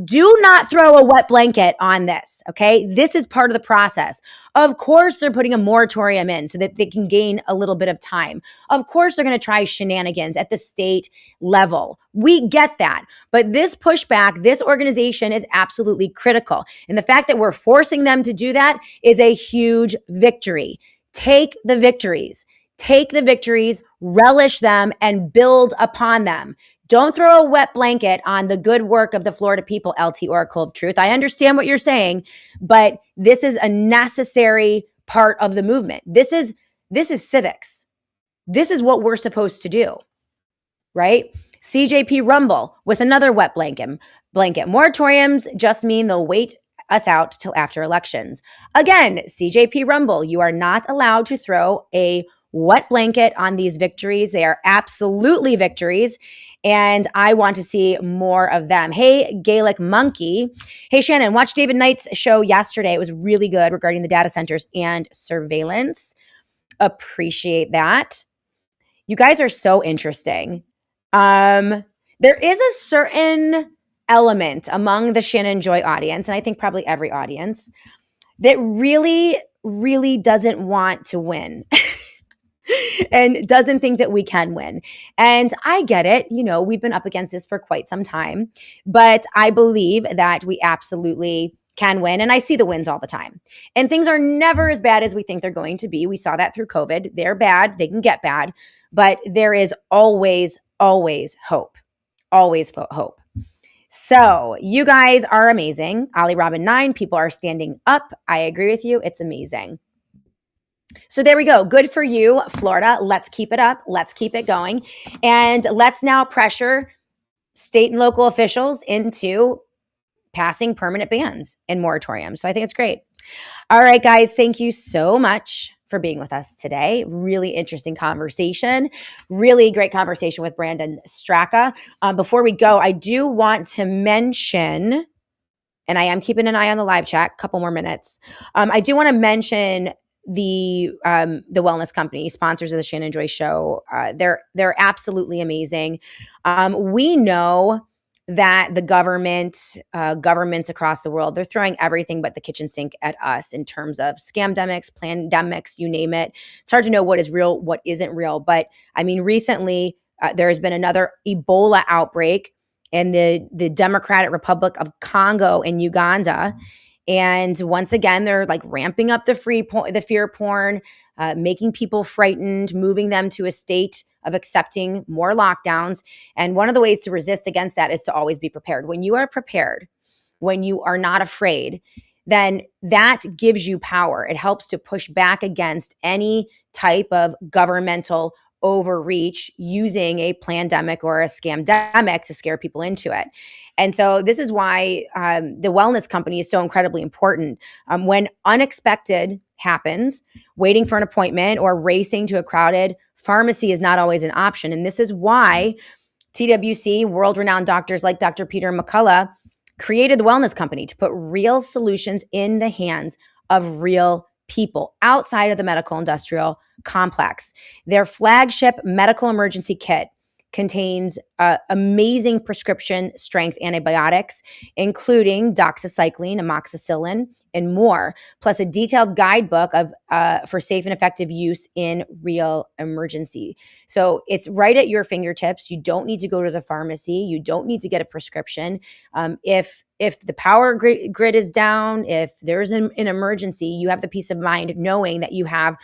do not throw a wet blanket on this, okay? This is part of the process. Of course, they're putting a moratorium in so that they can gain a little bit of time. Of course, they're going to try shenanigans at the state level. We get that. But this pushback, this organization is absolutely critical. And the fact that we're forcing them to do that is a huge victory. Take the victories. Take the victories, relish them, and build upon them. Don't throw a wet blanket on the good work of the Florida people, LT Oracle of Truth. I understand what you're saying, but this is a necessary part of the movement. This is civics. This is what we're supposed to do, right? CJP Rumble with another wet blanket. Moratoriums just mean they'll wait us out till after elections. Again, CJP Rumble, you are not allowed to throw a wet blanket on these victories. They are absolutely victories. And I want to see more of them. Hey, Gaelic Monkey. Hey, Shannon, watched David Knight's show yesterday. It was really good regarding the data centers and surveillance. appreciate that. You guys are so interesting. There is a certain element among the Shannon Joy audience, and I think probably every audience, that really, really doesn't want to win. And doesn't think that we can win. And I get it. You know, we've been up against this for quite some time, but I believe that we absolutely can win. And I see the wins all the time. And things are never as bad as we think they're going to be. We saw that through COVID. They're bad. They can get bad, but there is always, always hope. Always hope. So you guys are amazing. Ollie Robin 9, people are standing up. I agree with you. It's amazing. So there we go. Good for you, Florida. Let's keep it up. Let's keep it going. And let's now pressure state and local officials into passing permanent bans and moratoriums. So I think it's great. All right, guys. Thank you so much for being with us today. Really interesting conversation. Really great conversation with Brandon Straka. Before we go, I do want to mention, and I am keeping an eye on the live chat, couple more minutes. I do want to mention the wellness company, sponsors of the Shannon Joy Show. They're absolutely amazing. We know that the governments across the world, they're throwing everything but the kitchen sink at us in terms of scamdemics, pandemics, you name it. It's hard to know what is real, what isn't real. But I mean, recently there has been another Ebola outbreak in the Democratic Republic of Congo in Uganda. And once again, they're like ramping up the fear porn, making people frightened, moving them to a state of accepting more lockdowns. And one of the ways to resist against that is to always be prepared. When you are prepared, when you are not afraid, then that gives you power. It helps to push back against any type of governmental overreach using a pandemic or a scamdemic to scare people into it. And so this is why the wellness company is so incredibly important. When unexpected happens, waiting for an appointment or racing to a crowded pharmacy is not always an option. And this is why TWC, world-renowned doctors like Dr. Peter McCullough, created the wellness company to put real solutions in the hands of real people outside of the medical industrial complex. Their flagship medical emergency kit contains amazing prescription strength antibiotics, including doxycycline, amoxicillin, and more, plus a detailed guidebook for safe and effective use in real emergency. So it's right at your fingertips. You don't need to go to the pharmacy. You don't need to get a prescription. If the power grid is down, if there's an emergency, you have the peace of mind knowing that you have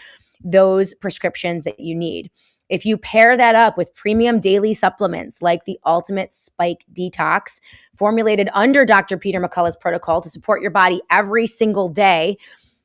those prescriptions that you need. If you pair that up with premium daily supplements like the Ultimate Spike Detox, formulated under Dr. Peter McCullough's protocol to support your body every single day,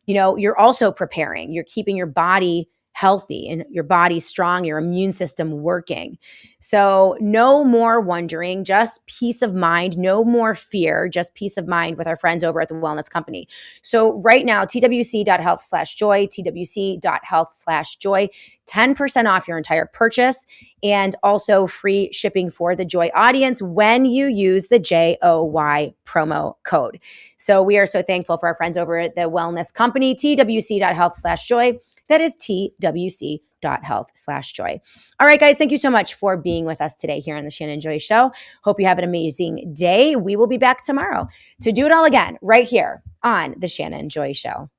you know, you're also preparing. You're keeping your body healthy and your body strong, your immune system working. So no more wondering, just peace of mind, no more fear, just peace of mind with our friends over at the Wellness Company. So right now, twc.health/joy, twc.health/joy, 10% off your entire purchase and also free shipping for the Joy audience when you use the JOY promo code. So we are so thankful for our friends over at the Wellness Company, twc.health/joy. That is twc.health/joy. All right, guys, thank you so much for being with us today here on the Shannon Joy Show. Hope you have an amazing day. We will be back tomorrow to do it all again right here on the Shannon Joy Show.